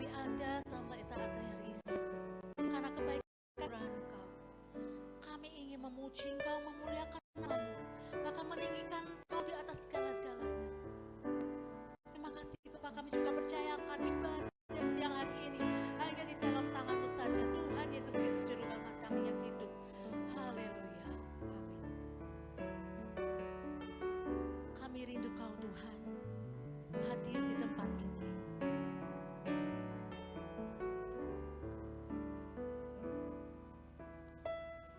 kami ada sampai saat hari ini. Karena kebaikan Engkau. Kami ingin memuji Engkau, memuliakan namamu, bahkan meninggikan Engkau di atas segala-segalanya. Terima kasih Bapak, kami juga percayakan ibadah siang hari ini hanya di dalam tangan-Mu saja. Tuhan Yesus Kristus Juru Selamat kami yang hidup. Haleluya. Amin. Kami rindu Kau Tuhan, hadir di tempat ini.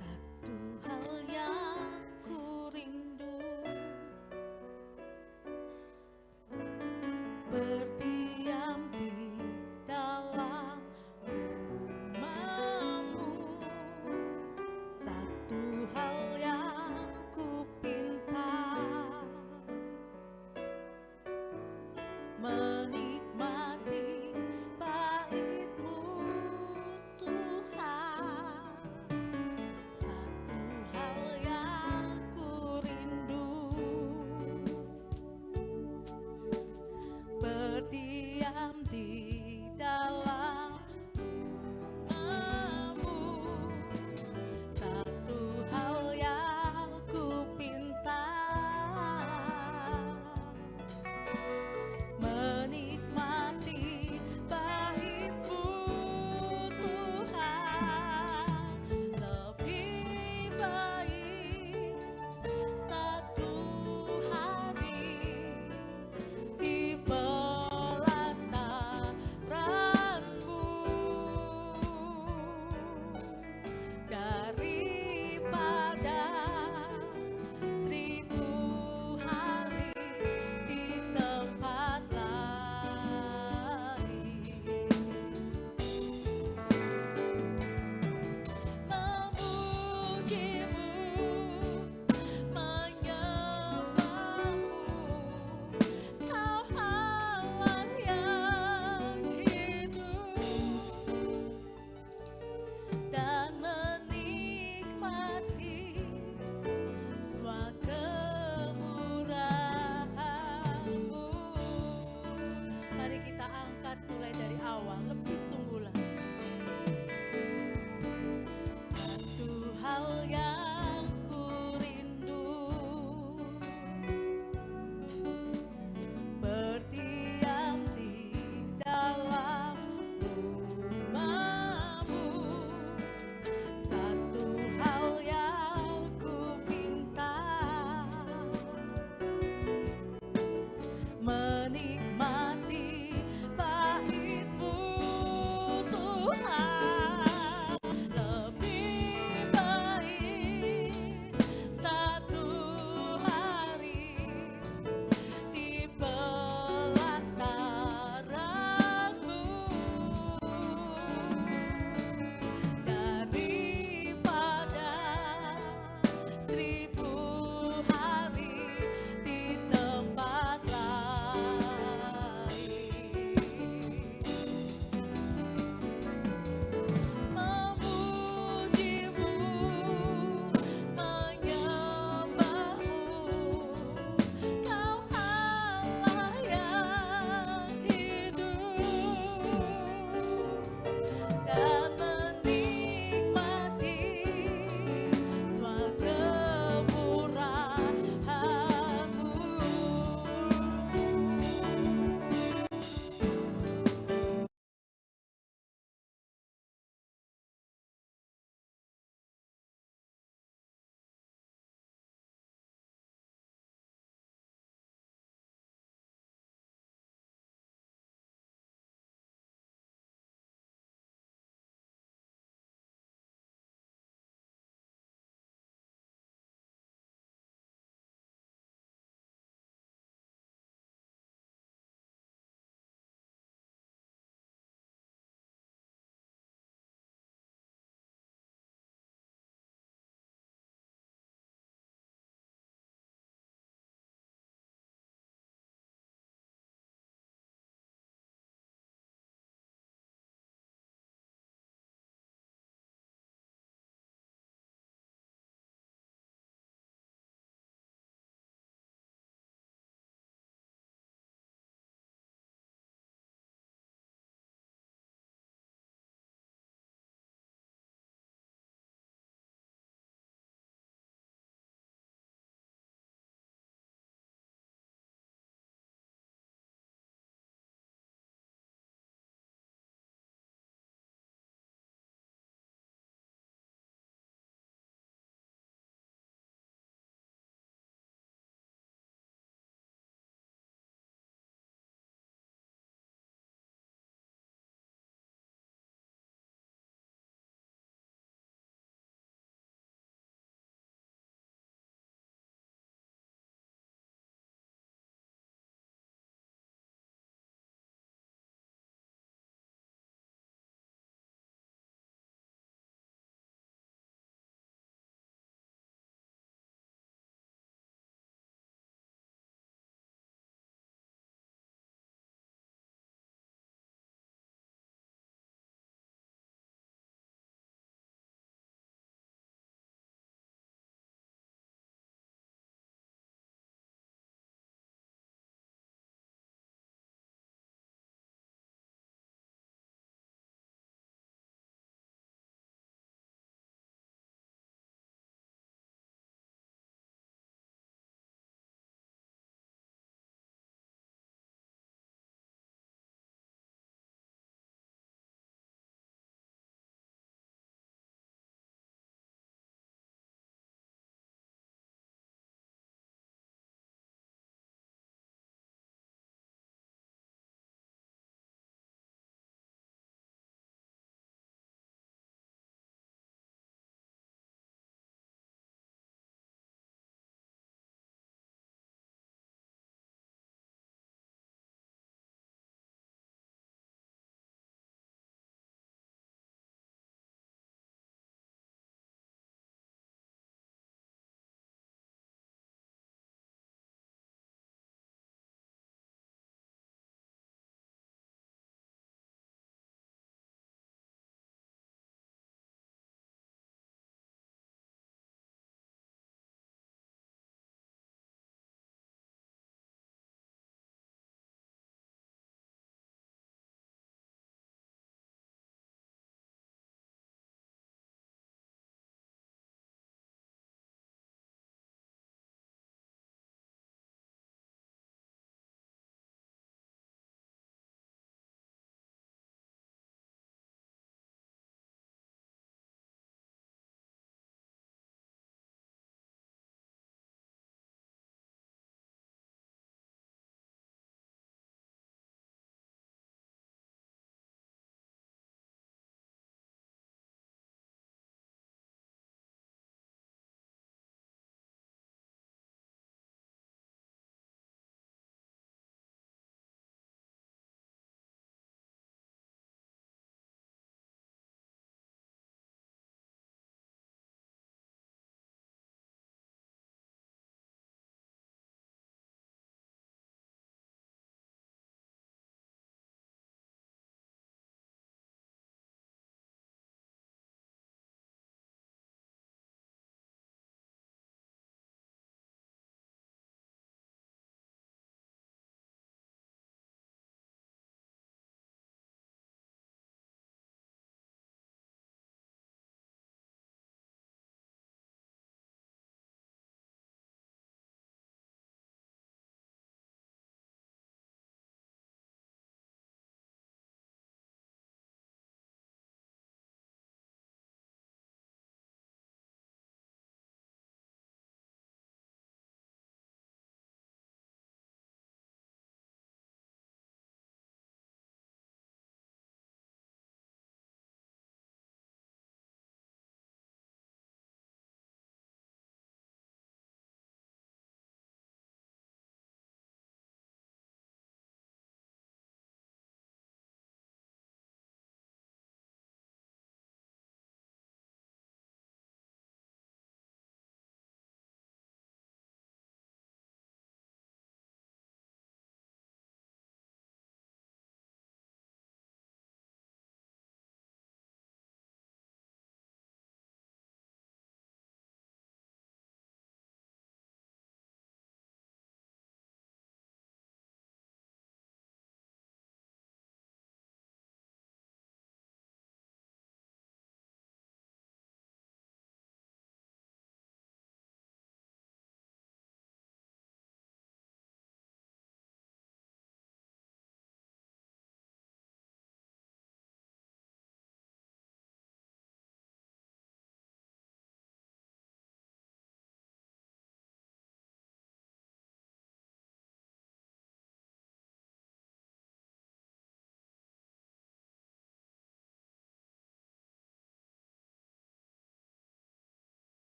Satu hal yang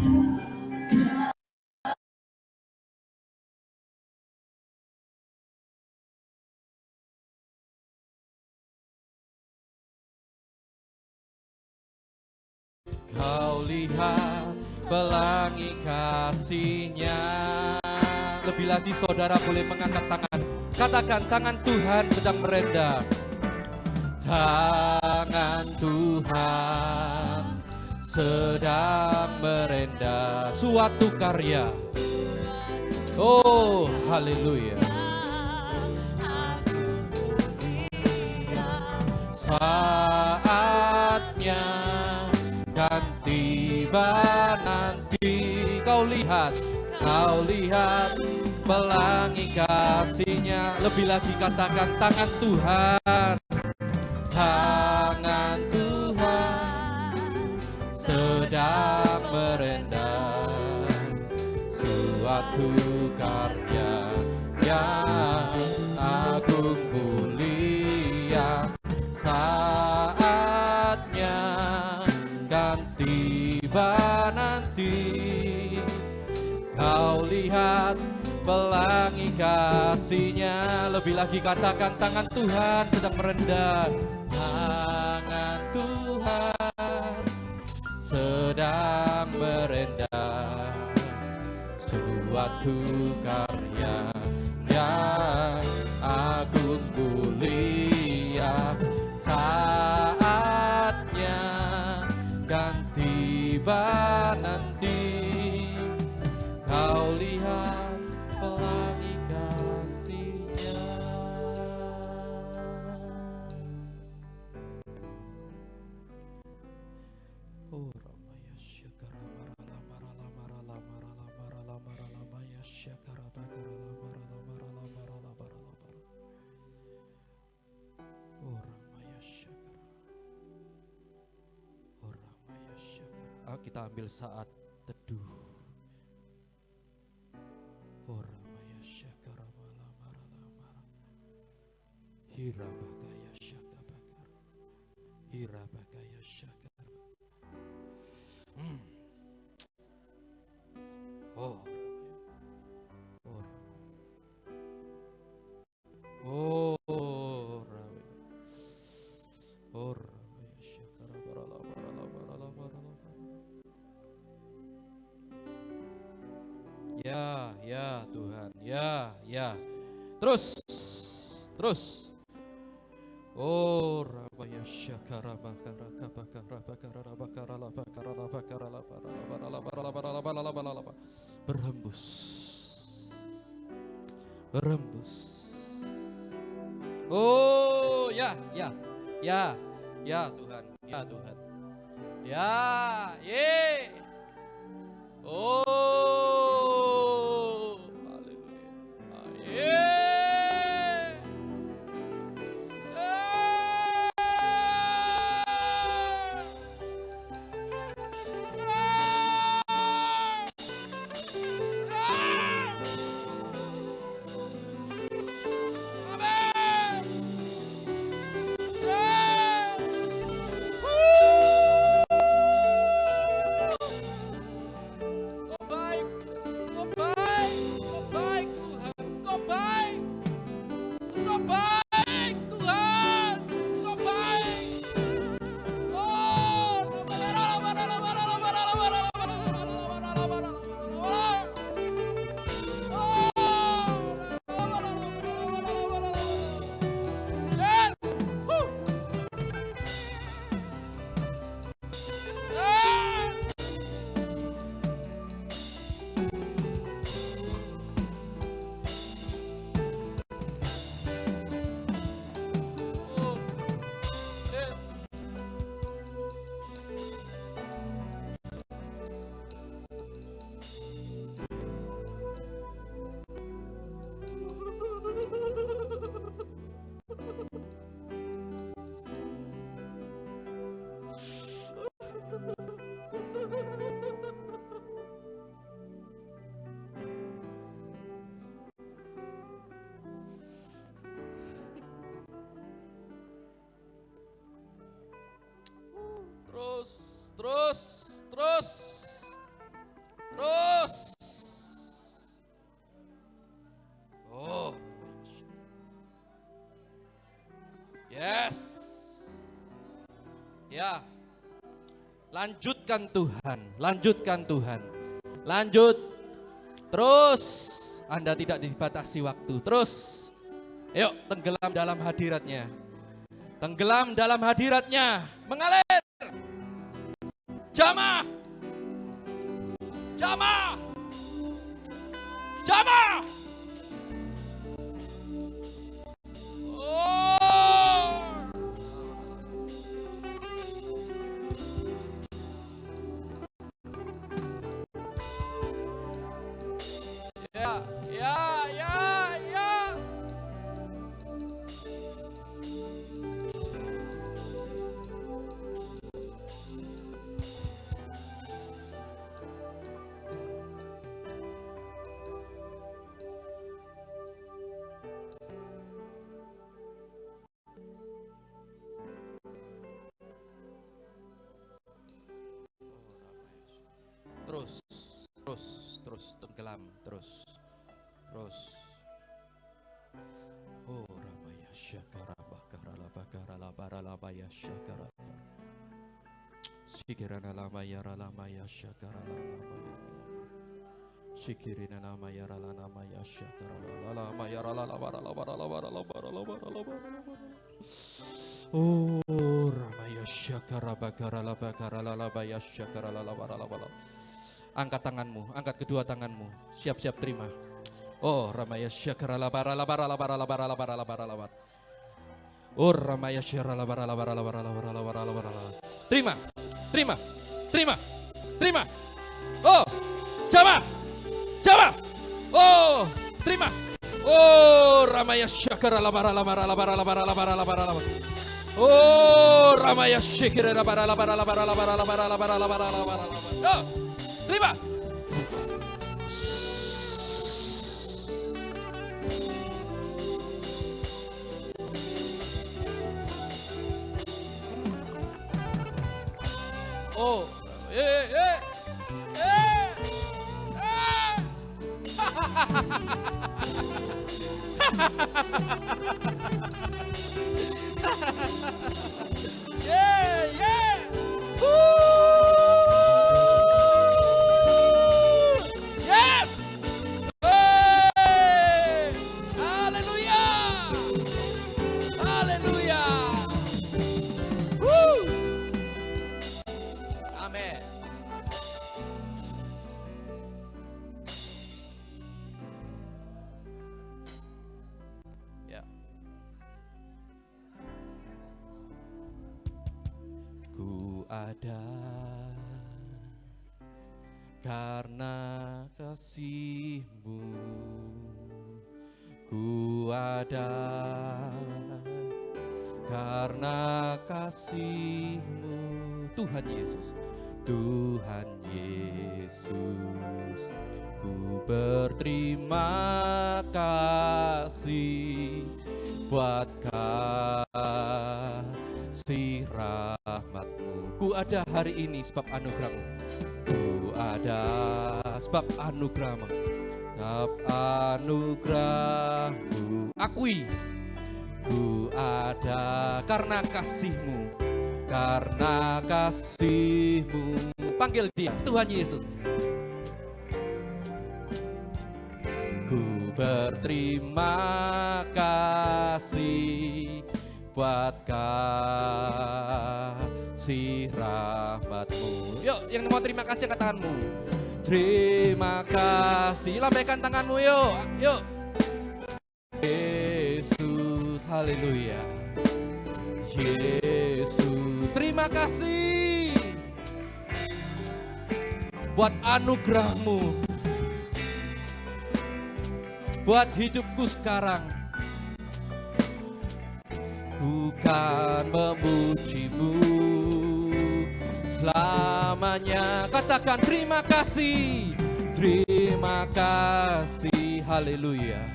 Kau lihat pelangi kasih-Nya. Lebih lagi saudara boleh mengangkat tangan. Katakan, tangan Tuhan sedang merendah. Tangan Tuhan sedang merendah suatu karya. Oh, haleluya. Saatnya dan tiba nanti. Kau lihat pelangi kasih-Nya. Lebih lagi katakan, tangan Tuhan. Tangan Tuhan sedang merendah suatu karya yang agung mulia. Saatnya dan tiba nanti. Kau lihat pelangi kasih-Nya. Lebih lagi katakan, tangan Tuhan sedang merendah. Tangan Tuhan sedang merendah suatu karya yang agung mulia. Saatnya dan tiba nanti. Kau lihat pelangi kasih-Nya. Oh Ramaya Syakara Marala Marala Marala Marala Marala Marala Maya Syakara Bakarala Marala Marala Marala Marala Marala. Oh Ramaya Syakara. Oh Ramaya Syakara. Kita ambil saat teduh. Oh Ramaya Syakara Marala Marala Marala. Hirabakaya Syakabakar. Hirabakaya Syakar. Oh. Oh. Oh. Oh. Syakara barala barala barala barala. Ya Tuhan. Ya. Terus. Oh, Rabaya Syakara Bakara Kabakara Bakara Bakara Bakara Bakara Bakara berhembus. Oh, ya Tuhan. Ya, ye. Oh, haleluya. Ye. Yes. Ya. Lanjutkan Tuhan, lanjutkan Tuhan. Lanjut. Terus. Anda tidak dibatasi waktu. Terus. Yuk, tenggelam dalam hadiratnya. Tenggelam dalam hadiratnya. Mengalir. Jamah. Jamah. Jamah. Oh. Ya, ya, ya, ya. Terus tenggelam, terus. Oh Ramaya Syakara Bakara Labakara Labara Labaya Syakara Sikirana Lamaya Ralamaya Syakara Lamaya Sikirina Lamaya Ralamaya Syakara Lamaya Ralamara Labara Labara Labara Labara Labara. Oh Ramaya Syakara Bakara Labakara Labaya Syakara Labara Labara. Angkat tanganmu, angkat kedua tanganmu. Siap-siap terima. Oh Ramaya Syakara Labara Labara Labara Labara Labara Labara Labara. Oh Ramaya Syakara Labara Labara Labara Labara Labara Labara. Terima. Terima. Terima. Terima. Oh. Jama. Jama. Oh, terima. Oh Ramaya Syakara Labara Labara Labara Labara Labara Labara Labara. Oh Ramaya Syakara Labara Labara Labara Labara Labara Labara Labara Labara. Oh. Terima. Oh, ada karena kasih-Mu, ku ada karena kasih-Mu, Tuhan Yesus, Tuhan Yesus, ku berterima kasih buat kasih rahmat-Mu. Ku ada hari ini sebab anugerah-Mu. Ku ada sebab anugerah-Mu. Sebab anugerah-Mu. Akui. Ku ada karena kasih-Mu. Karena kasih-Mu. Panggil dia, Tuhan Yesus. Ku berterima kasih buat kasih rahmat-Mu. Yuk, yang mau terima kasih angkat tanganmu. Terima kasih, lambaikan tanganmu yuk. Yuk. Yesus, haleluya. Yesus, terima kasih buat anugerah-Mu, buat hidupku sekarang. Ku kan memuji-Mu selamanya. Katakan terima kasih. Terima kasih. Haleluya.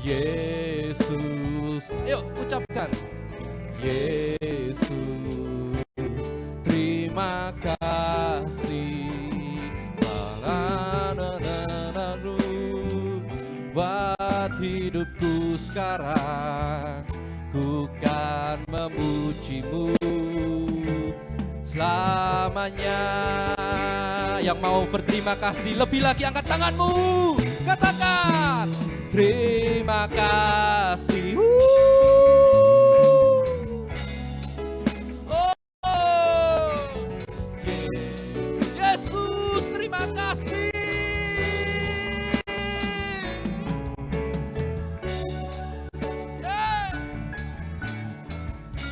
Yesus. Ayo ucapkan. Yesus. Terima kasih. Buat hidupku sekarang. Ku bukan memujimu selamanya. Yang mau berterima kasih lebih lagi angkat tanganmu, katakan terima kasih. Oh, Yesus, terima kasih. Yeah.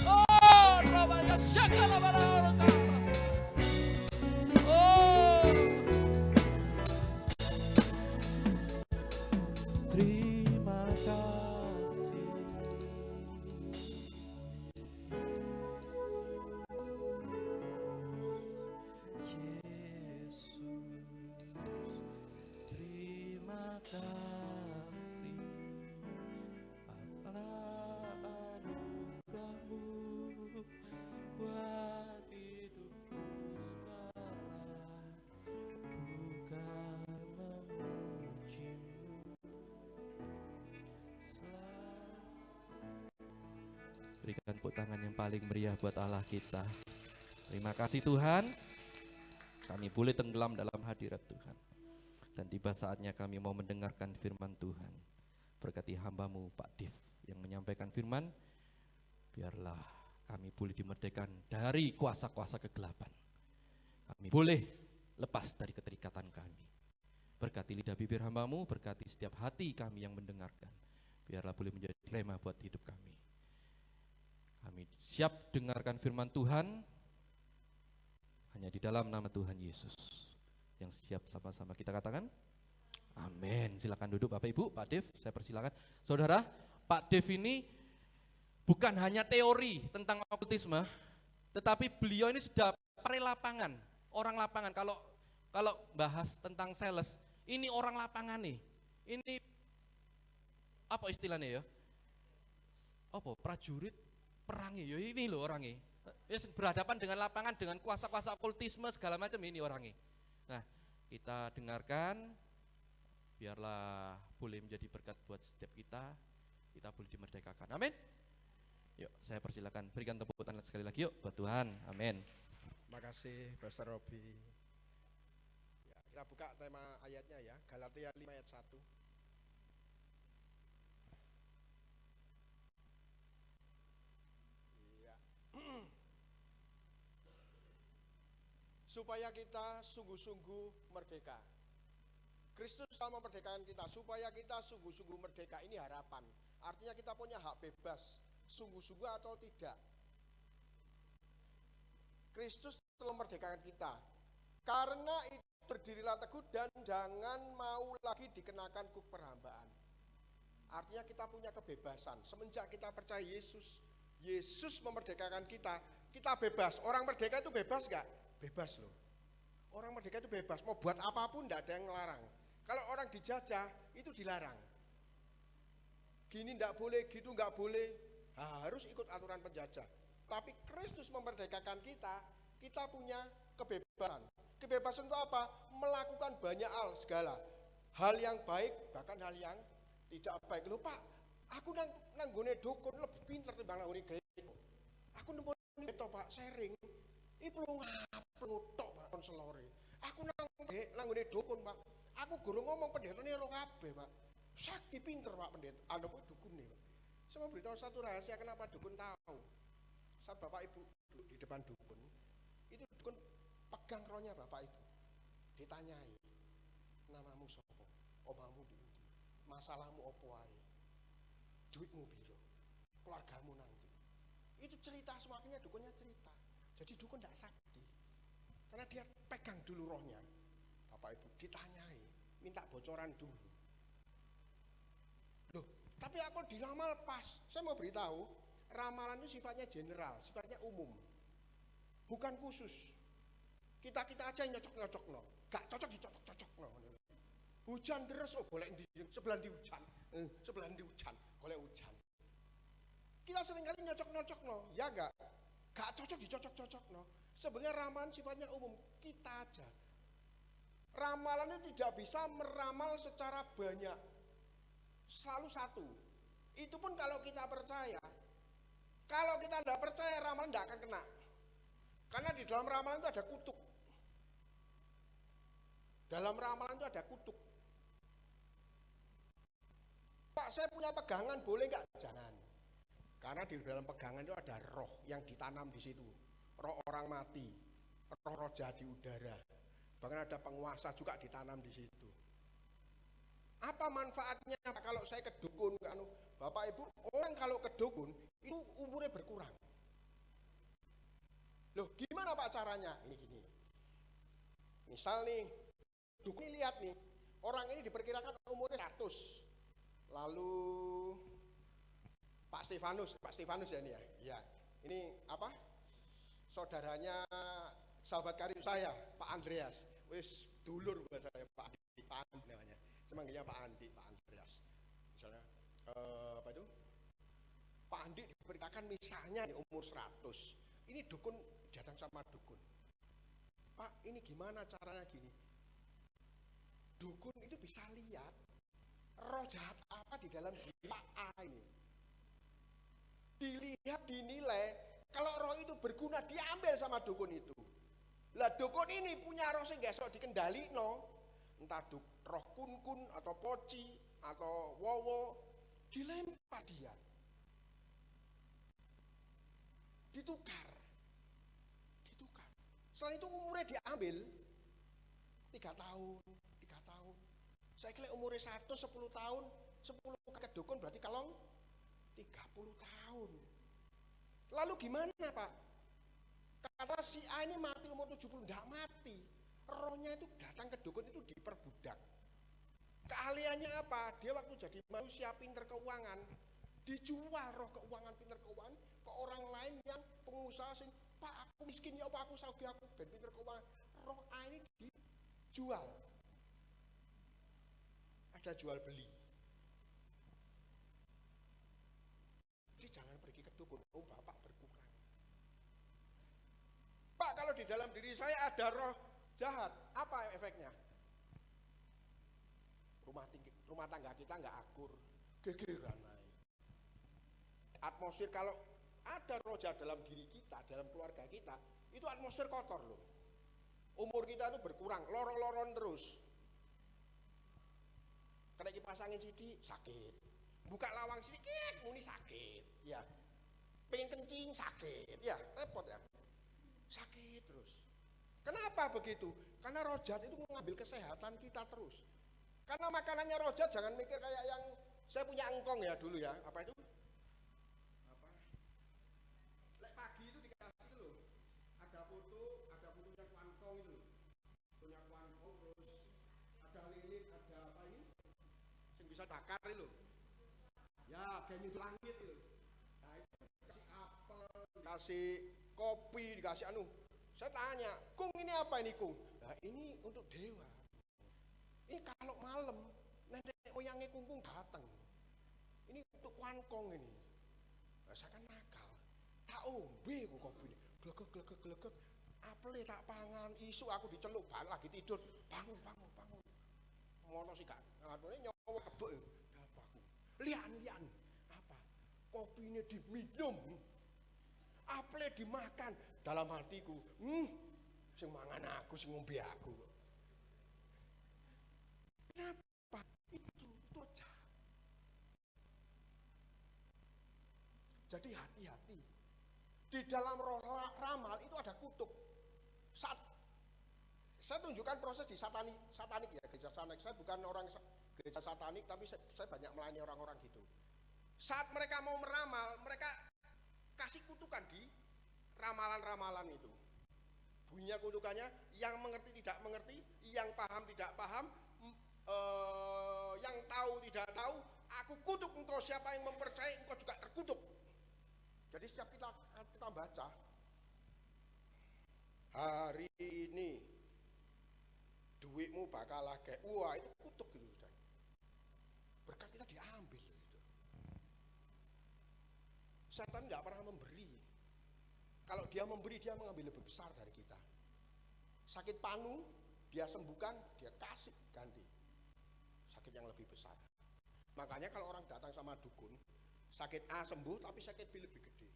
Oh, Rabaya Shakalabalala. Oh, terima kasih. Yesus, terima kasih atas anugerahmu buat hidupku sekarang. Bukan memujimu Berikan tepuk tangan yang paling meriah buat Allah kita. Terima kasih Tuhan, kami boleh tenggelam dalam hadirat Tuhan. Dan tiba saatnya kami mau mendengarkan firman Tuhan. Berkati hamba-Mu Pak Div yang menyampaikan firman. Biarlah kami boleh dimerdekakan dari kuasa-kuasa kegelapan. Kami boleh lepas dari keterikatan kami. Berkati lidah bibir hamba-Mu, berkati setiap hati kami yang mendengarkan. Biarlah boleh menjadi rema buat hidup kami. Kami siap dengarkan firman Tuhan hanya di dalam nama Tuhan Yesus. Yang siap sama-sama kita katakan amin. Silakan duduk Bapak Ibu, Pak Dev, saya persilakan. Saudara, Pak Dev ini bukan hanya teori tentang okultisme, tetapi beliau ini sudah pare lapangan, orang lapangan. Kalau bahas tentang sales, ini orang lapangan nih. Ini apa istilahnya ya? Apa prajurit perangi ya, ini loh orangnya. Ya, berhadapan dengan lapangan, dengan kuasa-kuasa okultisme segala macam, ini orangnya. Nah, kita dengarkan, biarlah boleh menjadi berkat buat setiap kita boleh dimerdekakan. Amin. Yuk, saya persilakan, berikan tepuk tangan sekali lagi yuk buat Tuhan. Amin. Terima kasih Pastor Robi. Ya, kita buka tema ayatnya ya, Galatia 5 ayat 1. Ya. Supaya kita sungguh-sungguh merdeka. Kristus telah memerdekakan kita supaya kita sungguh-sungguh merdeka. Ini harapan. Artinya kita punya hak bebas, sungguh-sungguh atau tidak. Kristus telah memerdekakan kita. Karena itu berdirilah teguh dan jangan mau lagi dikenakan kuk perhambaan. Artinya kita punya kebebasan. Semenjak kita percaya Yesus, Yesus memerdekakan kita, kita bebas. Orang merdeka itu bebas gak? Bebas loh. Orang merdeka itu bebas, mau buat apapun tidak ada yang ngelarang. Kalau orang dijajah, itu dilarang. Gini tidak boleh, gitu nggak boleh, harus ikut aturan penjajah. Tapi Kristus memerdekakan kita, kita punya kebebasan. Kebebasan itu apa? Melakukan banyak hal segala. Hal yang baik, bahkan hal yang tidak baik. Loh Pak, aku nanggone dukun lebih pintar timbang nanggone gereja. Aku nemu itu Pak, sharing. Ibu ngutok Pak konselore. Aku nanggone dukun Pak. Aku guru ngomong pendetane ro kabeh Pak. Sakti pinter Pak pendeta. Anda kok dukun nih Pak. Saya mau beritahu satu rahasia kenapa dukun tahu. Saat Bapak Ibu duduk di depan dukun, itu dukun pegang rohnya Bapak Ibu. Ditanyai, namamu sapa? Omamu di endi? Masalahmu opo ae? Duitmu piro? Keluargamu nanti. Itu cerita semuanya dukunnya cerita. Jadi dukun tidak sakti. Karena dia pegang dulu rohnya. Bapak Ibu ditanyai, minta bocoran dulu. Loh, tapi aku diramal pas. Saya mau beritahu, ramalan itu sifatnya general, sifatnya umum. Bukan khusus. Kita aja yang nyocok-nyocok no. Gak cocok dicocok-cocok no. Hujan terus, oh golek sebelah di hujan. Sebelah di hujan, golek hujan. Kita seringkali nyocok-nyocok no, ya enggak? Gak cocok dicocok-cocok no. Sebenarnya ramalan sifatnya umum, kita aja. Ramalannya tidak bisa meramal secara banyak, selalu satu. Itu pun kalau kita percaya, Kalau kita tidak percaya, ramalan tidak akan kena. Karena di dalam ramalan itu ada kutuk. Dalam ramalan itu ada kutuk. Pak, saya punya pegangan, boleh nggak? Jangan. Karena di dalam pegangan itu ada roh yang ditanam di situ. Roh orang mati, roh-roh jahat di udara. Bahkan ada penguasa juga ditanam di situ. Apa manfaatnya Pak, kalau saya ke dukun? Bapak Ibu, orang kalau ke dukun itu umurnya berkurang. Loh, gimana Pak caranya? Ini gini. Misal nih, dukun ini lihat nih, orang ini diperkirakan umurnya 100. Lalu Pak Stefanus ya ini ya. Ya, ini apa? Saudaranya sahabat karib saya, Pak Andreas. Wis dulur buat saya, Pak Andi namanya. Saya manggilnya Pak Andreas. Misalnya apa itu? Pak Andi diberitakan misalnya nih umur 100. Ini dukun datang sama dukun. Pak, ini gimana caranya gini? Dukun itu bisa lihat roh jahat apa di dalam diri Pak A ini. Dilihat, dinilai, kalau roh itu berguna diambil sama dukun itu. Lah dukun ini punya roh sing gesok dikendali no. Entah roh kun atau poci atau wowo, dilempar dia. Ditukar. Setelah itu umurnya diambil 3 tahun. Saya kira umurnya 10 tahun, 10 ke dukun berarti kalau 30 tahun. Lalu gimana Pak? Kata si A ini mati umur 70, enggak mati. Rohnya itu datang ke dukun itu diperbudak. Keahliannya apa? Dia waktu jadi manusia pinter keuangan, dijual roh keuangan, pinter keuangan ke orang lain yang pengusaha sing, Pak aku miskin ya Pak, aku saugi aku ben pinter keuangan. Roh A ini dijual. Ada jual beli. Jadi jangan pergi ke dukun, oh Bapak berkurang. Pak, kalau di dalam diri saya ada roh jahat, apa efeknya? Rumah tangga kita nggak akur, gegeran naik. Atmosfer kalau ada roh jahat dalam diri kita, dalam keluarga kita, itu atmosfer kotor loh. Umur kita itu berkurang, lorong-loron terus. Kena dipasangin sidi sakit, buka lawang sedikit muni sakit, ya. Pengen kencing sakit, ya repot ya. Sakit terus. Kenapa begitu? Karena roh jahat itu mengambil kesehatan kita terus. Karena makanannya roh jahat jangan mikir kayak yang saya punya engkong ya dulu ya, apa itu? Apa? Lek pagi itu dikasih loh, ada fotonya kuangkong itu, fotonya kuangkong terus ada lilit, ada apa ini? Bisa bakar itu ya kayak nyusul langit itu. Nah itu dikasih apel, dikasih kopi, dikasih saya tanya, Kung ini apa ini Kung? Nah ini untuk dewa, ini kalau malam nenek moyangnya Kung datang, ini untuk kuangkong ini. Nah, saya kan nakal, tak ombe aku kopi ini, glegek apelnya tak pangan, isu aku diceluk balik lagi tidur, bangun mono sih kak, nyawa kebek apa aku, lian apa, kopinya diminum, apelnya dimakan, dalam hatiku, sing mangan aku, sing ngombe aku. Kenapa? Itu jahat. Jadi hati-hati. Di dalam roh ramal itu ada kutuk. Saya tunjukkan proses di satanik ya, gereja satanik. Saya bukan orang gereja satanik, tapi saya banyak melayani orang-orang gitu. Saat mereka mau meramal, mereka kasih kutukan di ramalan-ramalan itu. Bunyinya kutukannya, yang mengerti tidak mengerti, yang paham tidak paham, yang tahu tidak tahu, aku kutuk engkau, siapa yang mempercayai engkau juga terkutuk. Jadi setiap kita baca, hari ini duitmu bakal kayak wah itu kutuk gitu sudah. Berkat kita diambil gitu. Setan tidak pernah memberi. Kalau dia memberi, dia mengambil lebih besar dari kita. Sakit panu, dia sembuhkan, dia kasih ganti sakit yang lebih besar. Makanya kalau orang datang sama dukun, sakit A sembuh tapi sakit B lebih gede.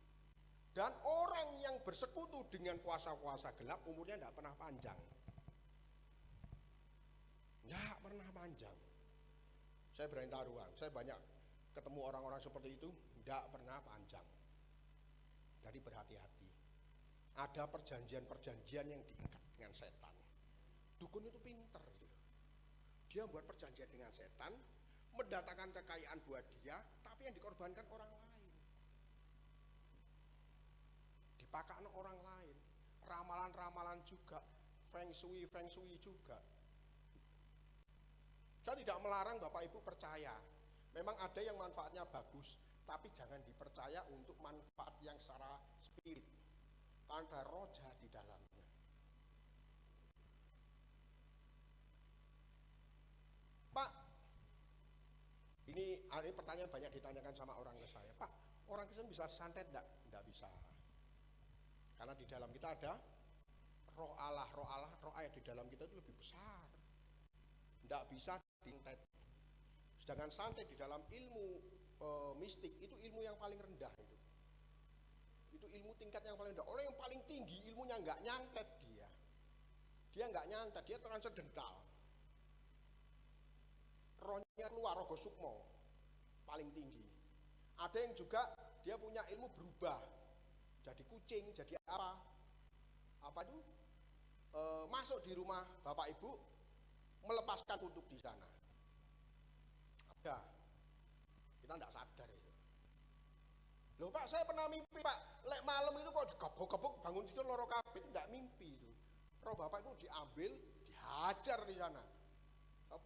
Dan orang yang bersekutu dengan kuasa-kuasa gelap umurnya tidak pernah panjang. Tidak pernah panjang. Saya berani taruhan, saya banyak ketemu orang-orang seperti itu, tidak pernah panjang. Jadi berhati-hati. Ada perjanjian-perjanjian yang diikat dengan setan. Dukun itu pinter. Dia buat perjanjian dengan setan, mendatangkan kekayaan buat dia, tapi yang dikorbankan orang lain. Dipakai orang lain, ramalan-ramalan juga, feng shui juga. Saya tidak melarang Bapak Ibu percaya. Memang ada yang manfaatnya bagus, tapi jangan dipercaya untuk manfaat yang secara spirit. Ada roh jahat di dalamnya. Pak, ini pertanyaan banyak ditanyakan sama orang ke saya. Pak, orang Kristen bisa santet enggak? Enggak bisa. Karena di dalam kita ada roh Allah, roh ayat di dalam kita itu lebih besar. Tidak bisa disantet. Sedangkan santet di dalam ilmu mistik itu ilmu yang paling rendah itu. Itu ilmu tingkat yang paling rendah. Orang yang paling tinggi ilmunya nggak nyantet dia. Dia nggak nyantet, dia transendental. Rohnya keluar, rogo sukmo paling tinggi. Ada yang juga dia punya ilmu berubah. Jadi kucing, jadi apa itu? Masuk di rumah Bapak Ibu, melepaskan kutuk di sana. Ada, kita tidak sadar itu. Loh Pak, saya pernah mimpi Pak, lek malam itu kok digabuk-gabuk bangun tidur loro kabeh, tidak mimpi itu. Roh Bapak Ibu diambil, dihajar di sana.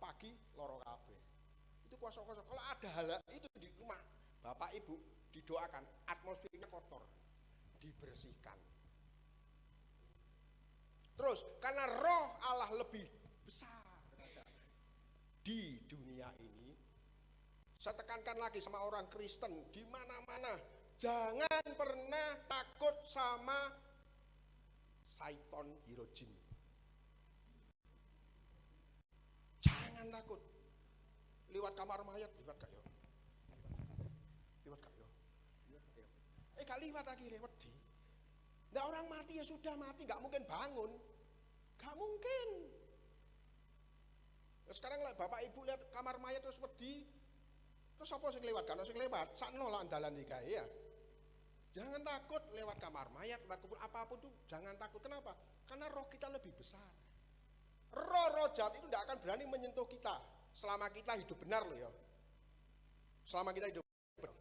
Pagi loro kabeh. Itu kuasa-kuasa. Kalau ada hal itu di rumah Bapak Ibu, didoakan atmosfernya kotor, dibersihkan. Terus karena roh Allah lebih besar di dunia ini, saya tekankan lagi sama orang Kristen di mana-mana, jangan pernah takut sama syaiton hirojin. Jangan takut. Liwat kamar mayat, liwat gak yo? Liwat gak yo? Gak liwat akhirnya wedi. Nah orang mati ya sudah mati, gak mungkin bangun. Gak mungkin. Ya, sekarang Bapak Ibu lihat kamar mayat terus wedi. Terus apa sing lewat? Kan sing lewat, sakno lah andalan iki ya. Jangan takut lewat kamar mayat, lewat kubur apapun tuh jangan takut. Kenapa? Karena roh kita lebih besar. Roh-roh jahat itu tidak akan berani menyentuh kita selama kita hidup benar loh ya. Selama kita hidup benar.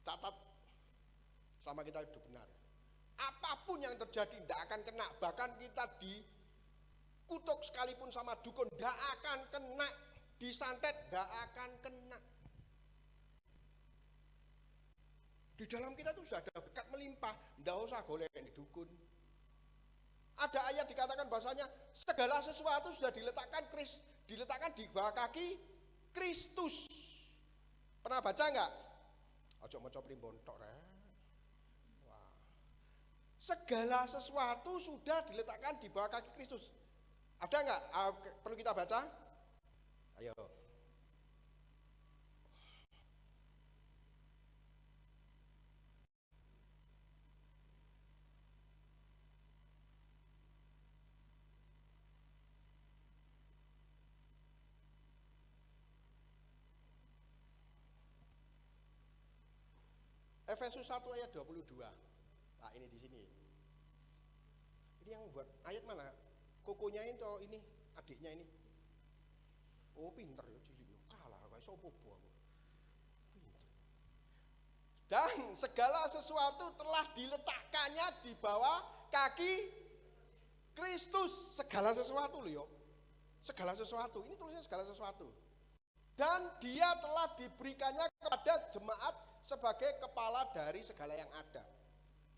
Catat, selama kita hidup benar. Apapun yang terjadi tidak akan kena. Bahkan kita dikutuk sekalipun sama dukun, tidak akan kena. Disantet, tidak akan kena. Di dalam kita tuh sudah ada berkat melimpah, tidak usah golek di dukun. Ada ayat dikatakan bahasanya segala sesuatu sudah diletakkan di bawah kaki Kristus. Pernah baca enggak? Ojo maca primbon tok rek. Wah. Segala sesuatu sudah diletakkan di bawah kaki Kristus. Ada enggak? Perlu kita baca? Ayo. Efesus 1 ayat 22. Nah, ini di sini. Ini yang buat ayat mana? Kokonya ini adiknya ini. Oh, pinter ya cilik. Kalah kayak sopo aku. Pinter. Dan segala sesuatu telah diletakkannya di bawah kaki Kristus. Segala sesuatu loh, yo. Segala sesuatu. Ini tulisnya segala sesuatu. Dan dia telah diberikannya kepada jemaat sebagai kepala dari segala yang ada.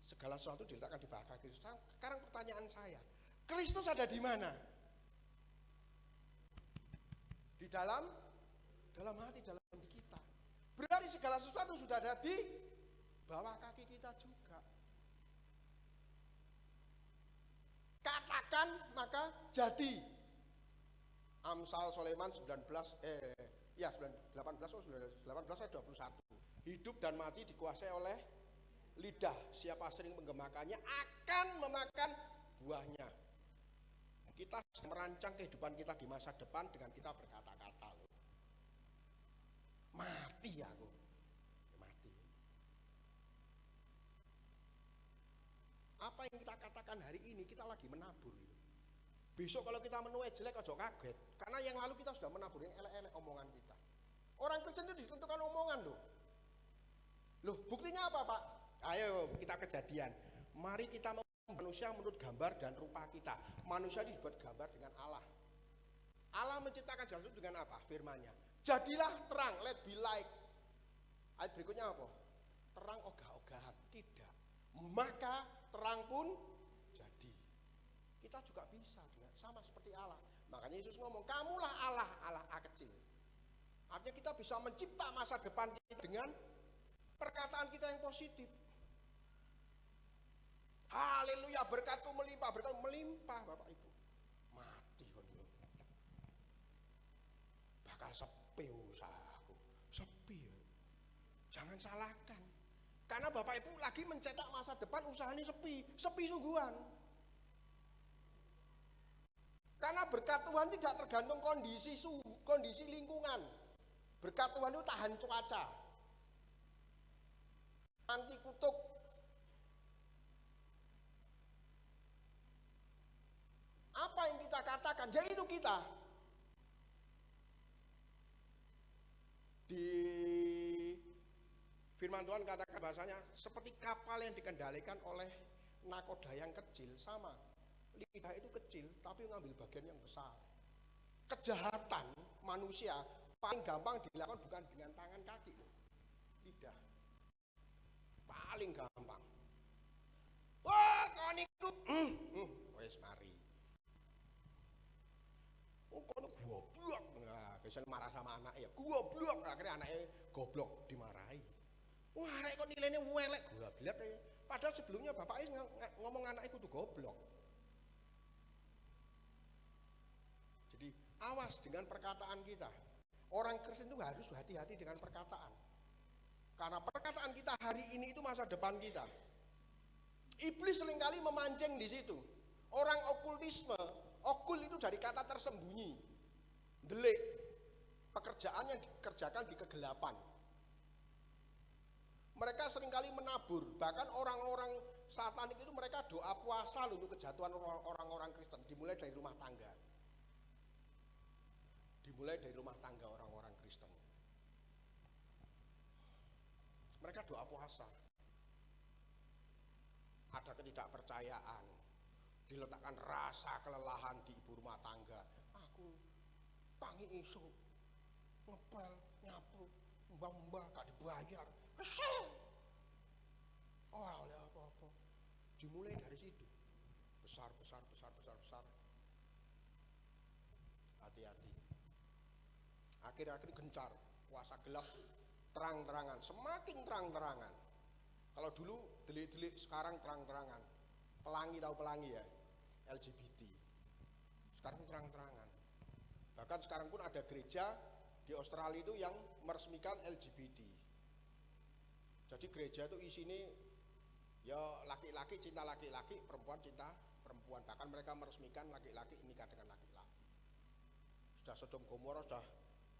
Segala sesuatu diletakkan di bawah kaki Kristus. Sekarang pertanyaan saya, Kristus ada di mana? Di dalam hati, dalam diri kita. Berarti segala sesuatu sudah ada di bawah kaki kita juga. Katakan maka jadi. Amsal Sulaiman 18 ayat 21. Hidup dan mati dikuasai oleh lidah siapa sering menggemakannya akan memakan buahnya. Kita merancang kehidupan kita di masa depan dengan kita berkata-kata. Mati aku, mati. Apa yang kita katakan hari ini kita lagi menabur. Besok kalau kita menuai jelek aja kaget, karena yang lalu kita sudah menabur yang elek-elek omongan kita. Orang Kristen itu ditentukan omongan loh. Loh, buktinya apa, Pak? Ayo kita kejadian. Mari kita manusia menurut gambar dan rupa kita. Manusia dibuat gambar dengan Allah. Allah menciptakan jalan itu dengan apa? Firman-Nya. Jadilah terang, let be light. Ayat berikutnya apa? Terang ogah-ogahan. Tidak. Maka terang pun jadi. Kita juga bisa dengan sama seperti Allah. Makanya Yesus ngomong, kamulah Allah, Allah A kecil. Artinya kita bisa mencipta masa depan kita dengan perkataan kita yang positif. Haleluya, berkatku melimpah, berkatku melimpah, Bapak Ibu. Mati kon yo. Bakal sepi usahaku. Sepi. Jangan salahkan. Karena Bapak Ibu lagi mencetak masa depan usahanya sepi, sepi sungguhan. Karena berkat Tuhan tidak tergantung kondisi kondisi lingkungan. Berkat Tuhan itu tahan cuaca. Anti kutub. Apa yang kita katakan, ya itu kita. Di firman Tuhan katakan bahasanya seperti kapal yang dikendalikan oleh nakoda yang kecil, sama. Lidah itu kecil, tapi ngambil bagian yang besar. Kejahatan manusia paling gampang dilakukan bukan dengan tangan kaki, lidah. Paling gampang. Wah, kon iku wis mari. Oh, kon goblok. Nah, biasanya marah sama anak ya, goblok. Akhirnya anaknya goblok dimarahi. Wah, arek kok nilainya welek, goblok ya. Padahal sebelumnya bapaknya ngomong anak itu goblok. Jadi awas dengan perkataan kita. Orang Kristen itu harus hati-hati dengan perkataan. Karena perkataan kita hari ini itu masa depan kita. Iblis seringkali memancing di situ. Orang okultisme, okul itu dari kata tersembunyi. Delik. Pekerjaan yang dikerjakan di kegelapan. Mereka seringkali menabur. Bahkan orang-orang satanik itu mereka doa puasa untuk kejatuhan orang-orang Kristen. Dimulai dari rumah tangga. Dimulai dari rumah tangga orang-orang Kristen. Mereka doa puasa. Ada ketidakpercayaan. Diletakkan rasa kelelahan di ibu rumah tangga. Aku tangi isu, ngepel, nyapu, mbak-mbak gak dibayar. Kesel. Oh, oleh apa-apa. Dimulai dari situ. Besar. Hati-hati. Akhir-akhir gencar, puasa gelap, terang-terangan, semakin terang-terangan. Kalau dulu delik-delik, sekarang terang-terangan. Pelangi, tahu pelangi ya? LGBT. Sekarang terang-terangan. Bahkan sekarang pun ada gereja di Australia itu yang meresmikan LGBT. Jadi gereja itu isinya ya laki-laki cinta laki-laki, perempuan cinta perempuan. Bahkan mereka meresmikan laki-laki nikah dengan laki-laki. Sudah Sodom Gomora, sudah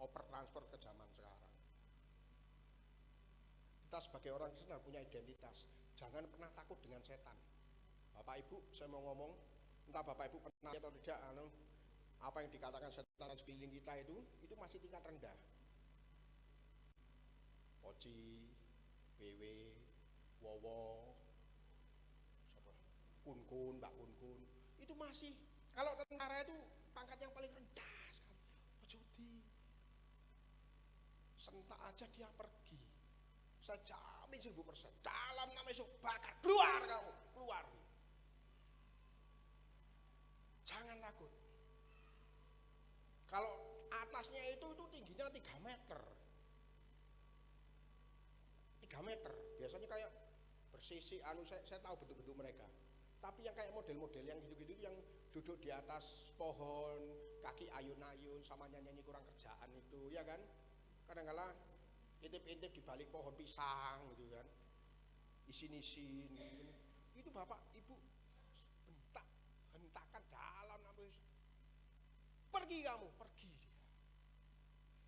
overtransfer ke zaman sekarang. Kita sebagai orang Kristen punya identitas. Jangan pernah takut dengan setan. Bapak Ibu, saya mau ngomong, entah Bapak Ibu pernah atau tidak, apa yang dikatakan setan sekeliling kita itu masih tingkat rendah. Poci, BW, Wowo, Kun-kun, Mbak Kun-kun, itu masih, kalau tentara itu pangkat yang paling rendah sekali. Ojo di sentak aja dia pergi. Saya jamin 1000%. Dalam nama Yesus bakar, keluar kamu, keluar. Jangan takut. Kalau atasnya itu tingginya 3 meter. 3 meter. Biasanya kayak bersisi saya tahu bentuk-bentuk mereka. Tapi yang kayak model-model yang gitu-gitu yang duduk di atas pohon, kaki ayun-ayun sama nyanyi kurang kerjaan itu, ya kan? Kadang-kadang intip-intip di balik pohon pisang gitu kan. isin-isin. Itu bapak ibu hentakan jalan habis. Pergi kamu, pergi dia.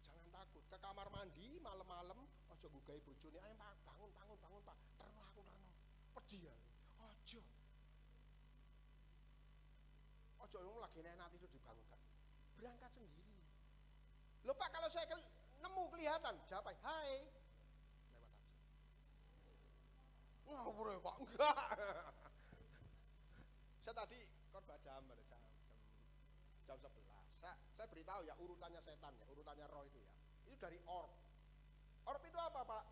Jangan takut, ke kamar mandi malam-malam, ojo gugai bojone, ayo Pak, bangun Pak, terus aku terus. Pergi ya. Ojo lagi enak itu dibangunkan. Berangkat sendiri. Loh Pak, kalau saya nemu kelihatan, jawab, hai. Lewat aja. Ngawur ya Pak, enggak. Saya tadi khotbah jam 11. Saya beritahu ya urutannya setan ya, urutannya roh itu ya. Itu dari orb. Orb itu apa Pak?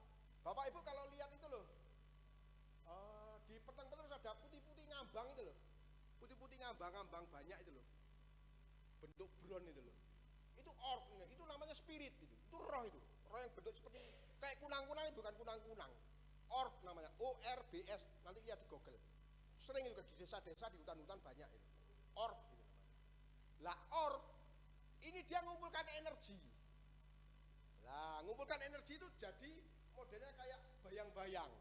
Bapak Ibu kalau lihat itu loh, di petang-petang ada putih-putih ngambang itu loh. Putih-putih ngambang banyak itu loh. Bentuk bron itu loh. Itu orb, itu namanya spirit itu. Itu roh itu. Roh yang bentuk seperti kayak kunang-kunang, bukan kunang-kunang. Orb namanya, ORBS. Nanti lihat di Google. Sering itu di desa-desa, di hutan-hutan banyak itu. Orb itu namanya. Lah orb ini dia ngumpulkan energi. Lah ngumpulkan energi itu jadi modelnya kayak bayang-bayang.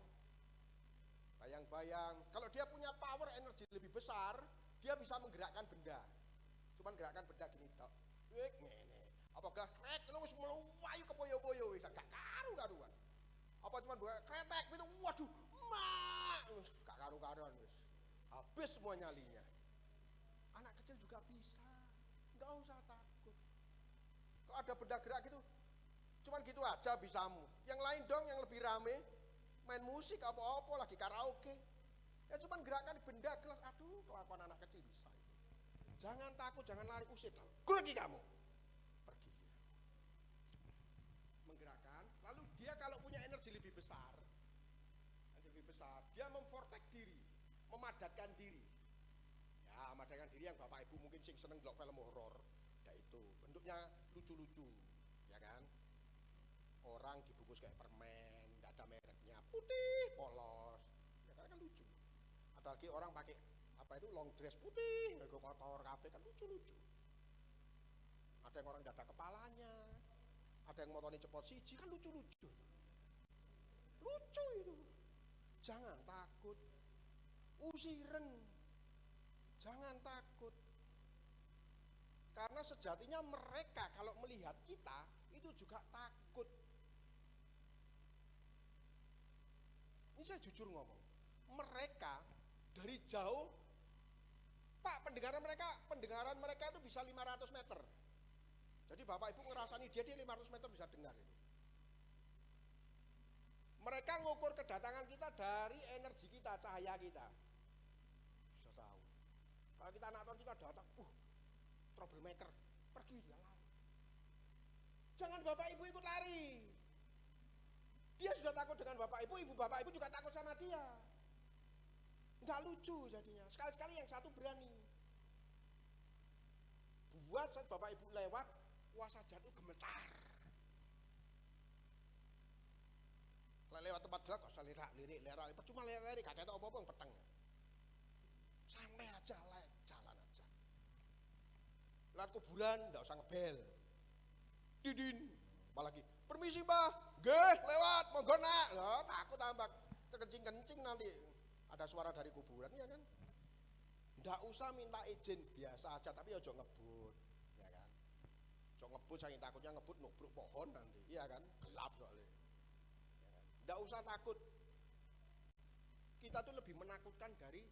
Bayang-bayang. Kalau dia punya power energi lebih besar, dia bisa menggerakkan benda. Cuman gerakkan benda gini tok. Ngene. Apakah krek lu wis meluwayu ke boyo-boyo wis gak karu-karuan. Apa cuman bawa kretek itu waduh, mak gak karu-karuan wis. Habis semua nyalinya. Anak kecil juga bisa. Enggak usah takut. Kalau ada benda gerak gitu, cuman gitu aja bisamu. Yang lain dong yang lebih rame, main musik apa-apa lagi karaoke. Ya cuman gerakan benda gelas, aduh kelakuan anak kecil bisa. Jangan takut, jangan lari, usir tahu. Pergi kamu. Pergi. Menggerakkan, lalu dia kalau punya energi lebih besar, dia memvortek diri, memadatkan diri. Ya, memadatkan diri yang Bapak Ibu mungkin sing seneng ndelok film horor. Ya itu, bentuknya lucu-lucu, ya kan? Orang dibungkus kayak permen, enggak ada mereknya, putih, polos. Ya kan lucu. Ada lagi orang pakai apa itu long dress putih, nggo kotor kabeh kan lucu-lucu. Ada yang orang enggak ada kepalanya. Ada yang motornya cepot siji kan lucu-lucu. Lucu itu. Jangan takut. Usiren. Jangan takut. Karena sejatinya mereka kalau melihat kita itu juga takut. Ini saya jujur ngomong. Mereka dari jauh, Pak, pendengaran mereka itu bisa 500 meter. Jadi Bapak Ibu ngerasani dia 500 meter bisa dengar itu. Mereka ngukur kedatangan kita dari energi kita, cahaya kita. Bisa tahu. Kalau kita anak tahun kita datang, troublemaker, pergi dia lari. Jangan Bapak Ibu ikut lari. Dia sudah takut dengan Bapak Ibu Bapak Ibu juga takut sama dia. Enggak lucu jadinya. Sekali-sekali yang satu berani. Buat saat Bapak Ibu lewat, kuasa jatuh gemetar. Lewat tempat gelap, gak usah lirik, percuma lirik, gak kata apa-apa yang peteng. Santai aja, jalan aja. Lewat kuburan, gak usah ngebel. Didin, apalagi, permisi mbah, nggih, lewat, monggo nak. Loh, takut tambah, kekencing-kencing nanti. Ada suara dari kuburan, ya kan? Nggak usah minta izin, biasa aja, tapi ojo ngebut, ya kan? Ojo ngebut, saking takutnya ngebut nubruk pohon nanti, iya kan? Gelap soalnya. Nggak usah takut. Kita tuh lebih menakutkan dari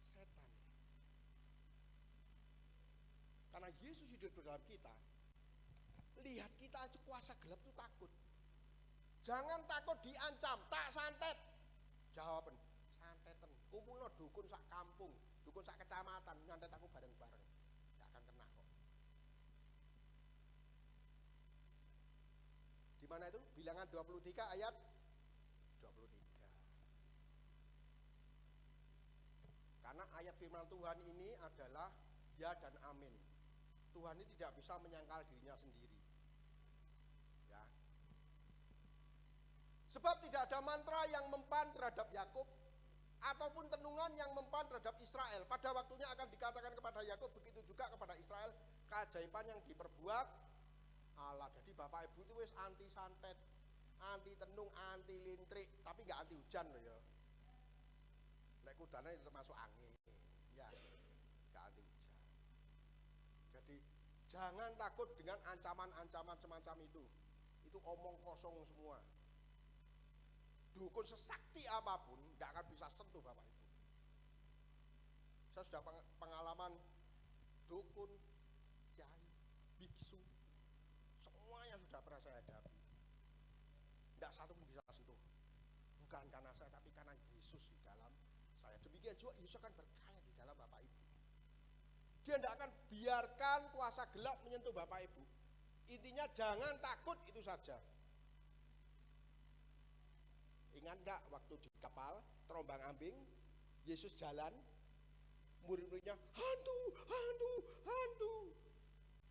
setan. Karena Yesus hidup di dalam kita. Lihat kita aja kuasa gelap tuh takut. Jangan takut diancam, tak santet. Jawaban, santeten. Kumpulno dukun sak kampung, dukun sak kecamatan, nyantet aku bareng-bareng. Gak akan kena kok. Di mana itu? Bilangan 23 ayat 23. Karena ayat firman Tuhan ini adalah ya dan amin. Tuhan ini tidak bisa menyangkal dirinya sendiri. Ya. Sebab tidak ada mantra yang mempan terhadap Yakub ataupun tenungan yang mempan terhadap Israel. Pada waktunya akan dikatakan kepada Yakub, begitu juga kepada Israel, keajaiban yang diperbuat Allah. Jadi Bapak Ibu itu wis anti santet, anti tenung, anti lintrik, tapi nggak anti hujan loh ya. kudanya itu termasuk angin, ya, gak anti hujan. Jadi jangan takut dengan ancaman-ancaman semacam itu. Itu omong kosong semua. Dukun sesakti apapun nggak akan bisa sentuh Bapak Ibu. Saya sudah pengalaman dukun, kiai, biksu, semuanya sudah pernah saya hadapi. Nggak satu pun bisa sentuh. Bukan karena saya, tapi karena Yesus di dalam saya. Demikian juga Yesus akan berkarya di dalam Bapak Ibu. Dia tidak akan biarkan kuasa gelap menyentuh Bapak Ibu. Intinya jangan takut, itu saja. Ingat nggak waktu di kapal terombang ambing, Yesus jalan, murid-muridnya hantu, hantu, hantu.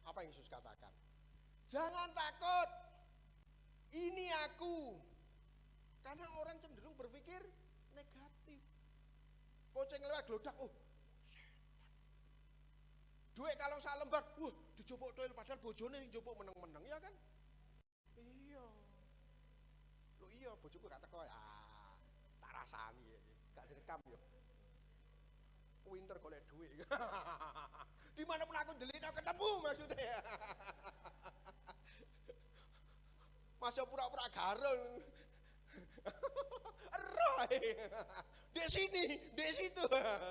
Apa yang Yesus katakan? Jangan takut, ini aku. Karena orang cenderung berpikir negatif. Poceng lewat gelodak, oh setan. Duit kalau sak lembar, wah dijupuk toil, padahal bojone yang jupuk meneng-meneng, ya kan? Iya. Loh iya, bojoku gak teko, tak rasani ya, gak direkam ya. Pinter golek duit. Dimanapun aku jelita ketemu maksudnya. Masa pura-pura gareng. Roy. Di sini, di situ.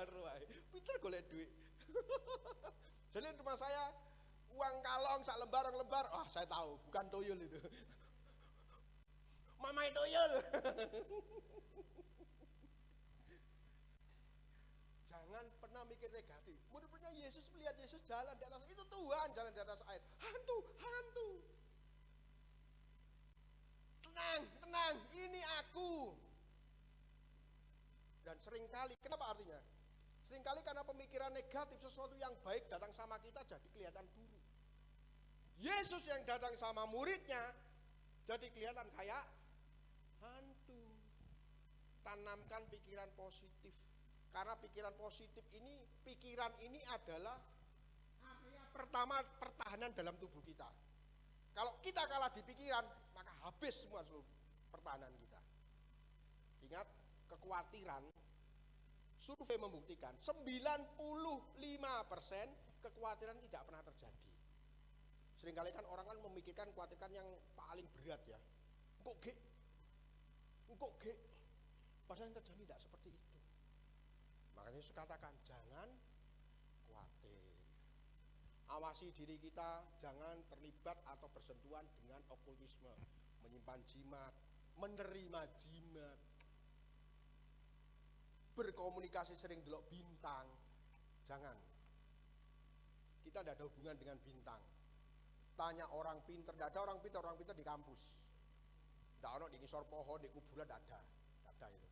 Roy. Pinter golek duit. Jadi rumah saya uang kalong sak lembar. Saya tahu, bukan toyol itu. Mamai toyol. Jangan pernah mikir negatif. Murid-muridnya Yesus melihat Yesus jalan di atas, itu Tuhan jalan di atas air. Hantu, hantu. Tenang, tenang, ini aku. Dan seringkali, kenapa artinya? Seringkali karena pemikiran negatif, sesuatu yang baik datang sama kita jadi kelihatan buruk. Yesus yang datang sama muridnya jadi kelihatan kayak hantu. Tanamkan pikiran positif. Karena pikiran positif ini, pikiran ini adalah pertama pertahanan dalam tubuh kita. Kalau kita kalah di pikiran, maka habis semua seluruh pertahanan kita. Ingat, kekhawatiran, survei membuktikan 95% kekhawatiran tidak pernah terjadi. Seringkali kan orang kan memikirkan kekhawatiran yang paling berat ya. Engkau ge. Padahal yang terjadi tidak seperti itu. Makanya Yesus katakan, jangan khawatir. Awasi diri kita, jangan terlibat atau bersentuhan dengan okultisme, menyimpan jimat, menerima jimat, berkomunikasi sering delok bintang. Jangan. Kita tidak ada hubungan dengan bintang. Tanya orang pinter, tidak ada orang pinter di kampus. Tidak ada di ngisor pohon, di kuburan, tidak ada itu.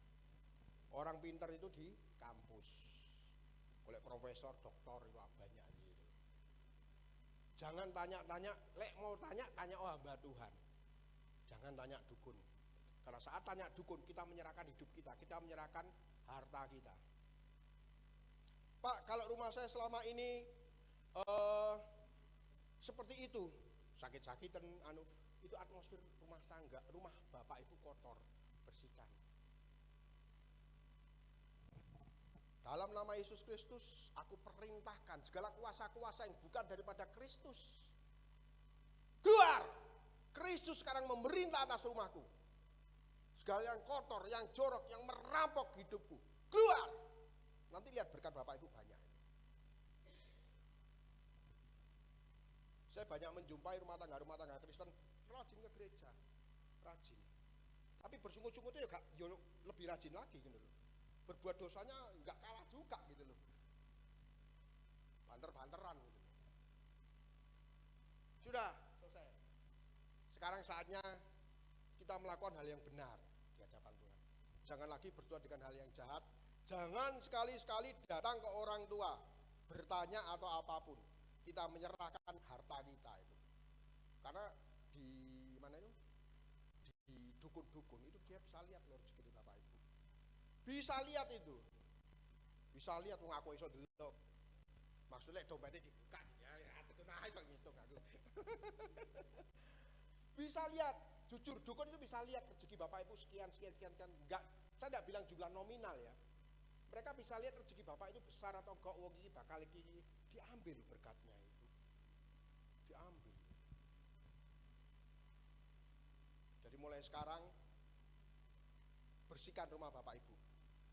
Orang pinter itu di kampus, oleh profesor, doktor, itu banyak gitu. Jangan tanya-tanya, lek mau tanya oh hamba Tuhan. Jangan tanya dukun. Karena saat tanya dukun, kita menyerahkan hidup kita menyerahkan harta kita. Pak, kalau rumah saya selama ini seperti itu, sakit-sakitan, itu atmosfer rumah tangga, rumah bapak ibu kotor, bersihkan. Dalam nama Yesus Kristus, aku perintahkan segala kuasa-kuasa yang bukan daripada Kristus. Keluar! Kristus sekarang memerintah atas rumahku. Segala yang kotor, yang jorok, yang merampok hidupku. Keluar! Nanti lihat berkat Bapak Ibu banyak. Saya banyak menjumpai rumah tangga Kristen rajin ke gereja. Rajin. Tapi bersungguh-sungguh itu ya lebih rajin lagi gitu loh. Berbuat dosanya enggak kalah juga gitu loh. Banter-banteran gitu. Sudah selesai. Sekarang saatnya kita melakukan hal yang benar di hadapan Tuhan. Jangan lagi berbuat dengan hal yang jahat. Jangan sekali-sekali datang ke orang tua bertanya atau apapun. Kita menyerahkan harta kita itu. Karena di mana itu? Di dukun-dukun itu dia bisa lihat loh rezeki Bapak Ibu. Bisa lihat itu. Bisa lihat wong aku iso delok. Maksudnya dompetnya dibuka ya itu nah iso ngitung aku. Bisa lihat, jujur dukun itu bisa lihat rezeki Bapak Ibu sekian. Enggak, saya enggak bilang jumlah nominal ya. Mereka bisa lihat rezeki bapak itu besar atau enggak, wong iki bakal iki diambil berkatnya itu. Diambil. Jadi mulai sekarang bersihkan rumah bapak ibu.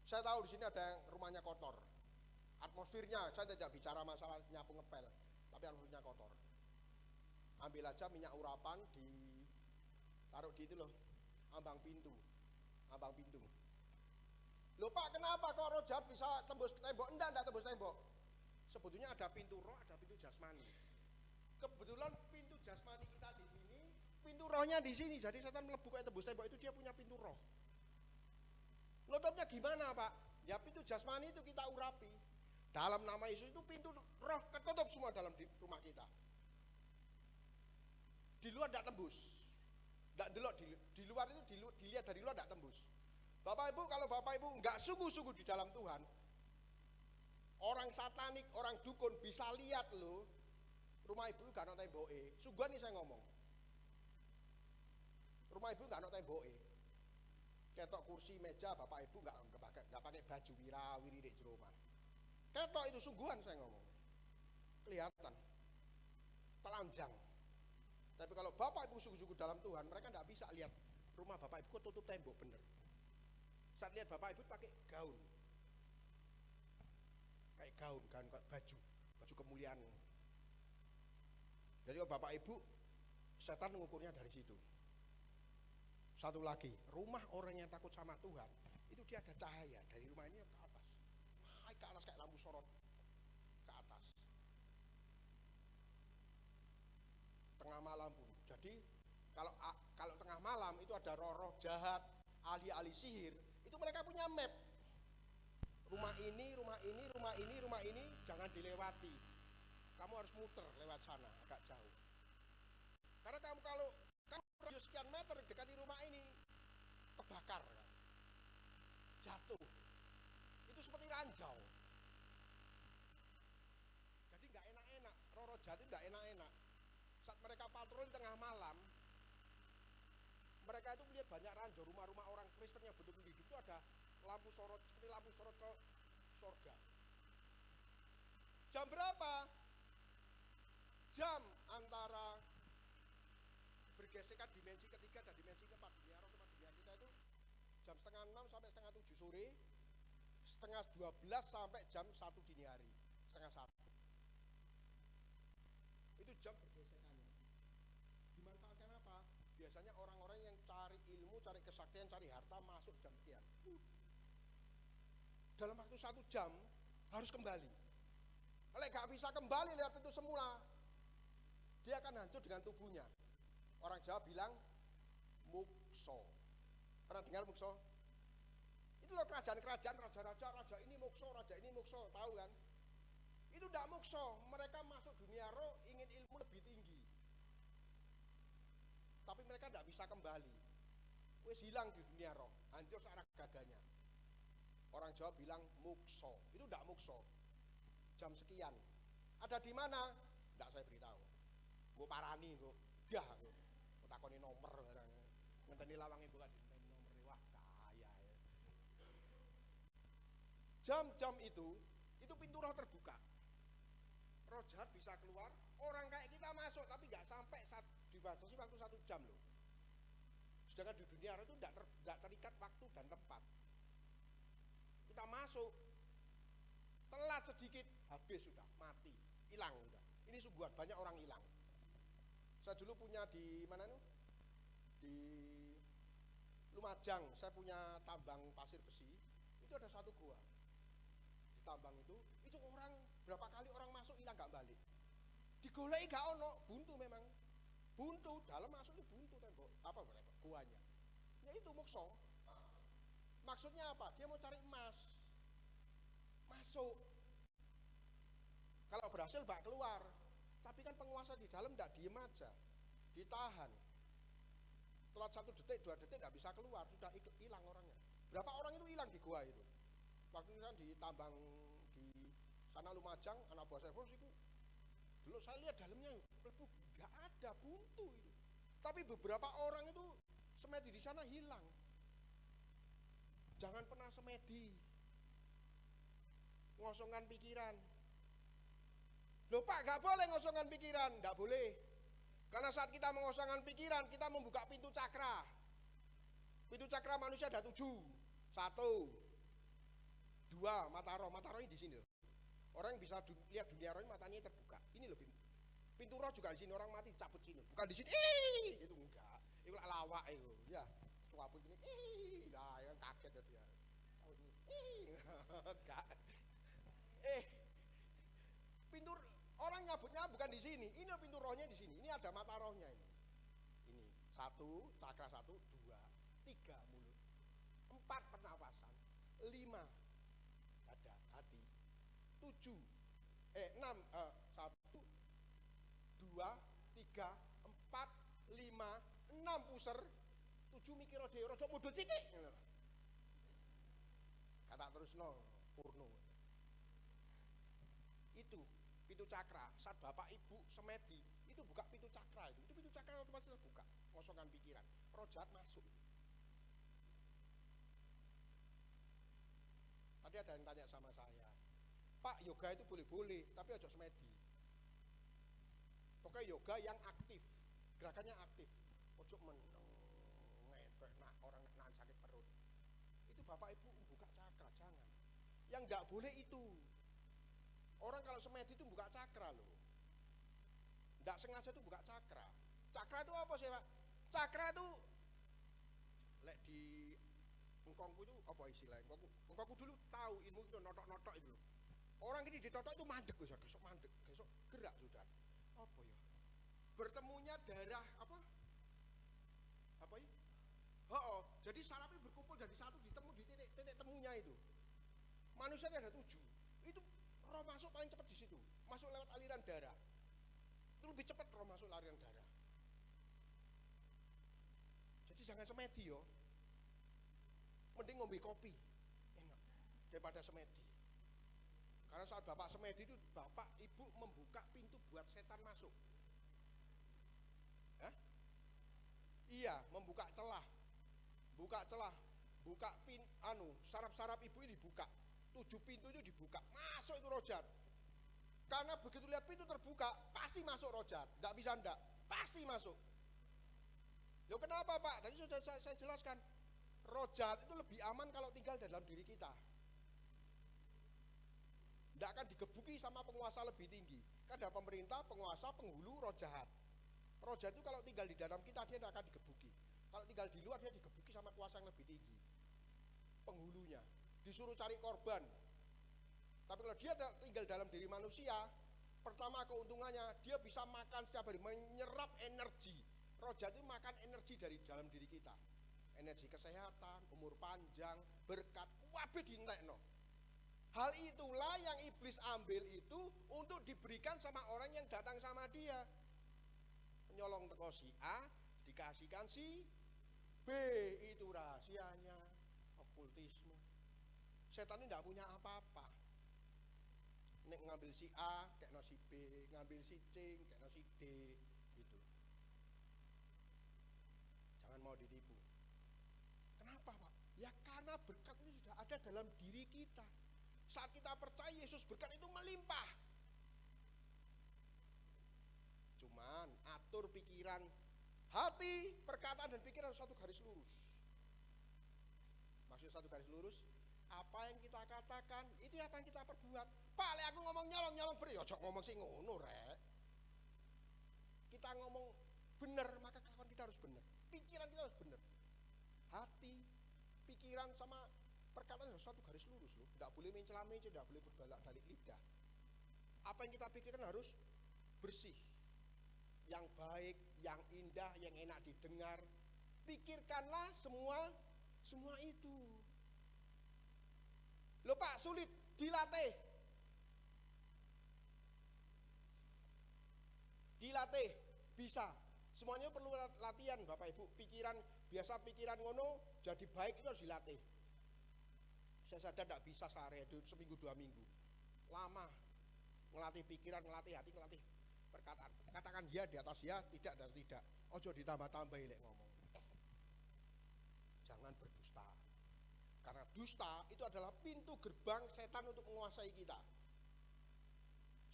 Saya tahu di sini ada yang rumahnya kotor. Atmosfernya, saya tidak bicara masalah nyapu ngepel, tapi atmosfernya kotor. Ambil aja minyak urapan, taruh di itu loh, ambang pintu. Loh Pak, kenapa kok roh jahat bisa tembus tembok? Enggak tembus tembok. Sebetulnya ada pintu roh, ada pintu jasmani. Kebetulan pintu jasmani kita di sini, pintu rohnya di sini. Jadi setan melebu kayak tembus tembok itu dia punya pintu roh. Nutupnya gimana Pak? Ya pintu jasmani itu kita urapi. Dalam nama Yesus itu pintu roh ketutup semua dalam rumah kita. Di luar tidak tembus. Tidak delok di luar itu dilihat dari luar tidak tembus. Bapak Ibu, kalau Bapak Ibu enggak sungguh-sungguh di dalam Tuhan, orang satanik, orang dukun bisa lihat loh, rumah Ibu enggak ada temboke. Sungguhan nih saya ngomong. Rumah Ibu enggak ada temboke. Ketok kursi meja Bapak Ibu enggak pakai baju wirawiri di rumah. Ketok itu sungguhan saya ngomong. Kelihatan. Telanjang. Tapi kalau Bapak Ibu sungguh-sungguh dalam Tuhan, mereka enggak bisa lihat rumah Bapak Ibu tutup tembok bener. Saat lihat Bapak Ibu pakai gaun. Kayak gaun baju kemuliaan. Jadi kalau Bapak Ibu, setan mengukurnya dari situ. Satu lagi, rumah orang yang takut sama Tuhan, itu dia ada cahaya dari rumah ini ke atas. Ke atas kayak lampu sorot ke atas. Tengah malam pun. Jadi kalau tengah malam itu ada roh-roh jahat, ahli-ahli sihir, itu mereka punya map. Rumah ini, jangan dilewati. Kamu harus muter lewat sana, agak jauh. Karena kalau radius sekian meter dekati rumah ini, kebakar, jatuh. Itu seperti ranjau. Jadi nggak enak-enak, roh-roh jahat itu nggak enak-enak. Saat mereka patroli tengah malam, mereka itu melihat banyak ranjau, rumah-rumah orang Kristen yang betul-betul hidup itu ada lampu sorot, seperti lampu sorot ke surga. Jam berapa? Jam antara bergesekan dimensi ketiga dan dimensi keempat, dunia roh tempat dunia kita itu jam 5:30 sampai 6:30 sore, 11:30 sampai jam 1 dini hari, 1:30. Itu jam bergesekannya. Dimanfaatkan apa? Biasanya orang-orang yang cari ilmu, cari kesaktian, cari harta masuk jam sekian. Dalam waktu 1 jam harus kembali. Kalau nggak bisa kembali lihat itu semula, dia akan hancur dengan tubuhnya. Orang Jawa bilang mukso. Pernah dengar mukso? Itu loh kerajaan-kerajaan, raja ini mukso, tahu kan? Itu tidak mukso, mereka masuk dunia roh ingin ilmu lebih tinggi. Tapi mereka tidak bisa kembali. Wes hilang di dunia roh, hancur searah gaganya. Orang Jawa bilang mukso, itu tidak mukso. Jam sekian. Ada di mana? Tidak saya beritahu. Gue parani, gue takoni nomor, ngenteni lawange bukan ngenteni nomor, wah kaya ya. Jam-jam itu pintu roh terbuka. Roh jahat bisa keluar, orang kayak kita masuk, tapi nggak sampai dibatasi waktu 1 jam loh. Sedangkan di dunia roh itu tidak terikat waktu dan tempat. Kita masuk, telat sedikit, habis sudah, mati, hilang udah. Ini sungguhan, banyak orang hilang. Saya dulu punya di mana nih? Di Lumajang, saya punya tambang pasir besi. Itu ada satu gua. Di tambang itu orang berapa kali orang masuk hilang nggak balik. Digoleki gak ono, buntu memang. Buntu, dalam masuk itu buntu tembok. Apa guanya? Ya itu mukso. Maksudnya apa? Dia mau cari emas. Masuk. Kalau berhasil bak keluar. Tapi kan penguasa di dalam tidak diem aja, ditahan. Telat 1 detik, 2 detik tidak bisa keluar, sudah hilang orangnya. Berapa orang itu hilang di gua itu? Waktu itu kan di tambang di sana Lumajang, anak buah saya bos itu. Dulu saya lihat dalamnya, nggak ada, buntu itu. Tapi beberapa orang itu semedi di sana hilang. Jangan pernah semedi. mengosongkan pikiran. Loh Pak, nggak boleh ngosongkan pikiran, nggak boleh. Karena saat kita mengosongkan pikiran, kita membuka pintu cakra. Pintu cakra manusia ada 7. 1, 2, mata roh ini di sini loh. Orang yang bisa lihat dunia roh matanya terbuka. Ini loh pintu roh juga di sini, orang mati cabut sini. Bukan di sini, itu enggak. Itu lawak itu, ya. Cabut ini, nah yang kaget itu ya. Enggak. Pintu orang nyabutnya bukan di sini. Ini pintu rohnya di sini. Ini ada mata rohnya ini. Ini 1, cakra 1, 2, 3 mulut. 4 pernafasan. 5 dada, hati. 6, 1, 2, 3, 4, 5, 6 puser. 7 mikir rada mudhun sithik. Kata terus purno. Itu pintu cakra. Saat bapak ibu semedi itu buka pintu cakra itu pintu cakra otomatis terbuka, kosongkan pikiran, roh jahat masuk. Tadi ada yang tanya sama saya, Pak, yoga itu boleh-boleh tapi ojo semedi. Pokoknya yoga yang aktif, gerakannya aktif, ojo ngepek orang nahan sakit perut. Itu bapak ibu buka cakra, jangan. Yang nggak boleh itu. Orang kalau semedi itu buka cakra loh. Nggak sengaja itu buka cakra. Cakra itu apa sih Pak? Cakra itu lek di engkongku itu apa istilahnya? Engkongku dulu tahu ilmu itu notok-notok itu loh. Orang ini ditotok itu mandek besok mandek, besok gerak sudah. Apa ya? Bertemunya darah apa? Apa ya? Jadi sarafnya berkumpul jadi satu ditemu di titik temunya itu. Manusia ada 7. Itu roh masuk paling cepat di situ. Masuk lewat aliran darah. Itu lebih cepat roh masuk aliran darah. Jadi jangan semedi yo. Mending ngombe kopi. Enak daripada semedi. Karena saat bapak semedi itu bapak ibu membuka pintu buat setan masuk. Iya, membuka celah. Buka celah. Buka saraf-saraf ibu ini dibuka. 7 pintu itu dibuka, masuk itu roh jahat. Karena begitu lihat pintu terbuka, pasti masuk roh jahat. Nggak bisa ndak, pasti masuk. Loh kenapa Pak? Tadi sudah saya jelaskan. Roh jahat itu lebih aman kalau tinggal dalam diri kita. Nggak akan digebuki sama penguasa lebih tinggi. Kan ada pemerintah, penguasa, penghulu, roh jahat. Roh jahat itu kalau tinggal di dalam kita, dia tidak akan digebuki. Kalau tinggal di luar, dia digebuki sama kuasa yang lebih tinggi. Penghulunya. Disuruh cari korban. Tapi kalau dia tinggal dalam diri manusia, pertama keuntungannya dia bisa makan setiap hari, menyerap energi. Roh jahat itu makan energi dari dalam diri kita. Energi kesehatan, umur panjang, berkat, kabeh dintekno. Hal itulah yang iblis ambil itu untuk diberikan sama orang yang datang sama dia. Nyolong teko si A, dikasihkan si B, itu rahasianya okultisme. Setan ini tidak punya apa-apa. Nek ngambil si A, kekno si B, ngambil si C, kekno si D, gitu. Jangan mau ditipu. Kenapa Pak? Ya karena berkat ini sudah ada dalam diri kita. Saat kita percaya Yesus, berkat itu melimpah. Cuman atur pikiran, hati, perkataan dan pikiran satu garis lurus. Maksud satu garis lurus, apa yang kita katakan, itu apa yang kita perbuat. Pak, lek aku ngomong nyolong beri, ojo ngomong sing ngono rek. Kita ngomong benar, maka kelakuan kita harus benar. Pikiran kita harus benar. Hati, pikiran sama perkataan harus satu garis lurus loh. Tidak boleh mencela-mencela, tidak boleh berbalak-balik lidah. Apa yang kita pikirkan harus bersih. Yang baik, yang indah, yang enak didengar. Pikirkanlah semua itu. Loh Pak, sulit, dilatih. Dilatih, bisa. Semuanya perlu latihan Bapak Ibu. Biasa pikiran ngono, jadi baik itu harus dilatih. Saya sadar tidak bisa sehari, seminggu 2 minggu. Lama. Ngelatih pikiran, ngelatih hati, ngelatih perkataan. Katakan ya di atas ya, tidak dan tidak. Ojo ditambah-tambahi lek ngomong. Jangan berdusta. Karena dusta itu adalah pintu gerbang setan untuk menguasai kita.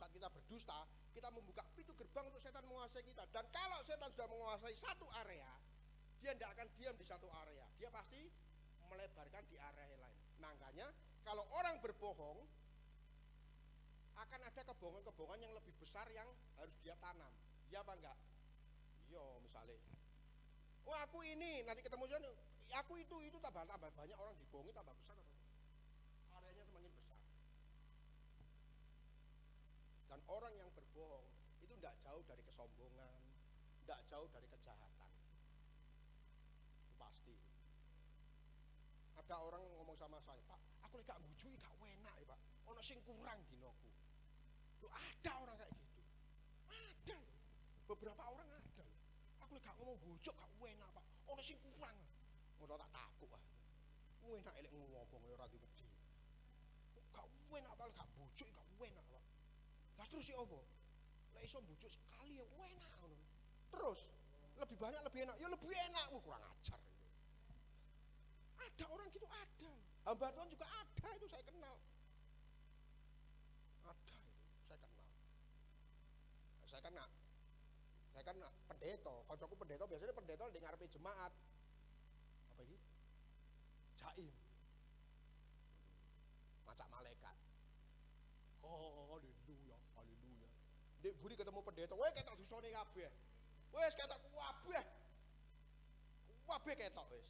Saat kita berdusta, kita membuka pintu gerbang untuk setan menguasai kita. Dan kalau setan sudah menguasai satu area, dia tidak akan diam di satu area. Dia pasti melebarkan di area yang lain. Makanya kalau orang berbohong, akan ada kebohongan-kebohongan yang lebih besar yang harus dia tanam. Ya apa enggak? Iya, misalnya, oh aku ini, nanti ketemu saya, aku itu tambah banyak orang dibohongi, tambah besar, areanya semakin besar. Dan orang yang berbohong itu tidak jauh dari kesombongan, tidak jauh dari kejahatan. Itu pasti. Ada orang ngomong sama saya, Pak, aku lagi gak bujui, gak enak ya Pak, ono sing kurang dinoku. Loh, ada orang kayak gitu, ada loh. Beberapa orang ada loh. Aku lagi gak ngomong bojok, gak enak Pak, ono sing kurang. Udah tak takut ah, enak elek ngomong ya rati wedi. Gak enak Pak, gak bojok, gak enak Pak. Lah terus ya apa? Lah iso bojok sekali ya enak ngono. Terus lebih banyak lebih enak, ya lebih enak. Kurang ajar. Ada orang gitu, ada. Hamba Tuhan juga ada, itu saya kenal. Ada itu, saya kenal. Saya kan pendeta, kancaku pendeta, biasanya pendeta di ngarepe jemaat. Apa ini? Jaim. Macak malaikat. Oh, haleluya, haleluya. Dek buri ketemu pendeta, weh ketok dosane kabeh. Wes ketok kabeh. Kabeh ketok wis.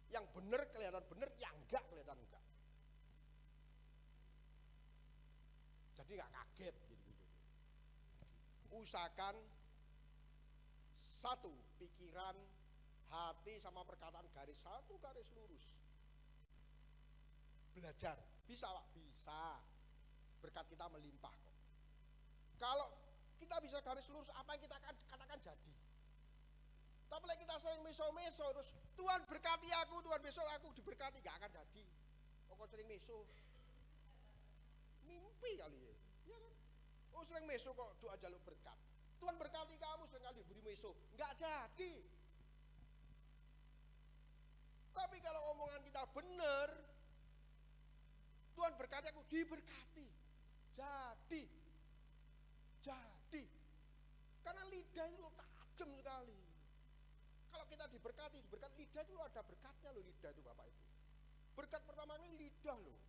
Yang bener kelihatan bener, yang enggak kelihatan enggak. Jadi enggak kaget gitu. Usahakan satu, pikiran, hati sama perkataan satu garis lurus. Belajar, bisa Pak, bisa. Berkat kita melimpah kok. Kalau kita bisa garis lurus, apa yang kita katakan jadi. Tapi kalau kita sering meso-meso terus Tuhan berkati aku, Tuhan besok aku diberkati, gak akan jadi. Kok sering meso, mimpi kali ya, ya kan? Oh sering meso kok doa jaluk berkat. Tuhan berkati kamu sering kali diberi meso, gak jadi. Tapi kalau omongan kita benar, Tuhan berkati aku, diberkati. Jadi. Karena lidah itu tajam sekali. Kalau kita diberkati lidah itu ada berkatnya loh, lidah itu Bapak Ibu. Berkat pertama ini lidah loh.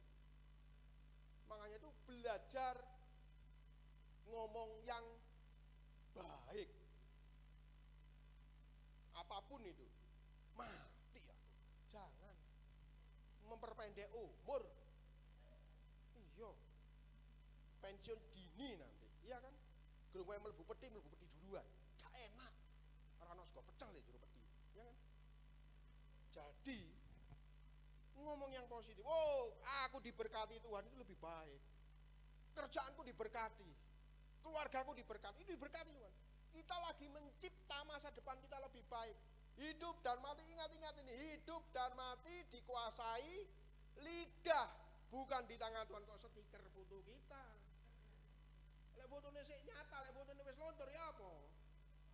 Makanya itu belajar ngomong yang baik. Apapun itu. Mati aku. Jangan memperpendek umur. Iya. Pensiun dini nanti. Iya kan? Gerung wae mlebu peti duluan. Gak enak. Ora ono sego pecel ya jero peti. Ya kan? Jadi ngomong yang positif. Oh, aku diberkati Tuhan itu lebih baik. Kerjaanku diberkati. Keluargaku diberkati. Itu diberkati Tuhan. Kita lagi mencipta masa depan kita lebih baik. Hidup dan mati, ingat ini. Hidup dan mati dikuasai lidah. Bukan di tangan Tuhan. Kok stiker foto kita. Lek fotone sik nyata, lek fotone wis lontor ya apa?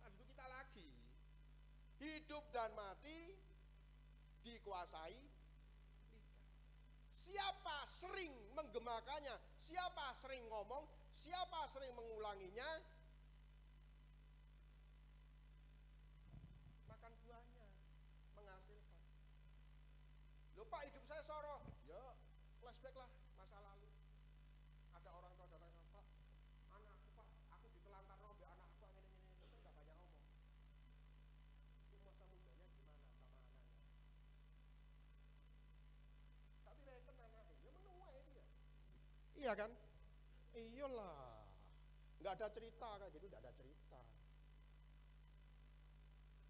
Itu kita lagi. Hidup dan mati dikuasai lidah. Siapa sering menggemakannya, siapa sering ngomong, siapa sering mengulanginya, makan buahnya, menghasilkan. Loh Pak, hidup saya soro. Ya, flashback lah masa lalu. Ada orang tua datang, Pak, anakku Pak, aku ditelantar robek anakku ini, itu enggak banyak ngomong. Itu masa mudanya gimana sama anaknya. Tapi reken anaknya, ya menuai dia. Iya kan? Iyalah. Enggak ada cerita kayak gitu, enggak ada cerita.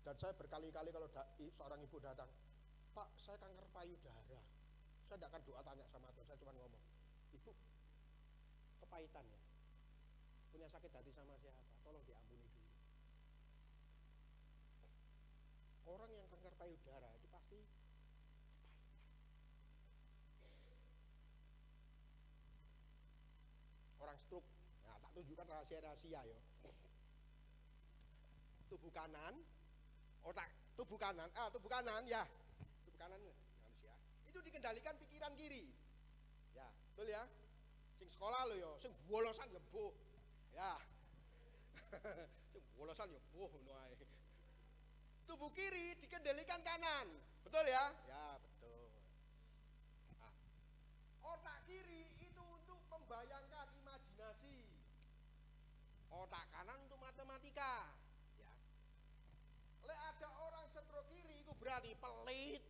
Dan saya berkali-kali kalau seorang ibu datang, Pak, saya kanker payudara. Saya tidak akan doa tanya sama Tuhan, saya cuma ngomong, Ibu, kepahitan ya, punya sakit hati sama siapa, tolong diampuni dulu. Orang yang kanker payudara itu pasti kepahitan. Orang stroke, nah tak tunjukkan rahasia-rahasia ya. Tubuh kanan, otak, tubuh kanan ya, tubuh kanan manusia, itu dikendalikan pikiran kiri. Ya, betul ya. Sing sekolah lo yo, sing bolosan ya boh. Ya. Sing bolosan ya boh ngono ae. Tubuh kiri dikendalikan kanan. Betul ya? Ya, betul. Nah, otak kiri itu untuk membayangkan imajinasi. Otak kanan untuk matematika. Ya. Lek ada orang stroke kiri itu berarti pelit.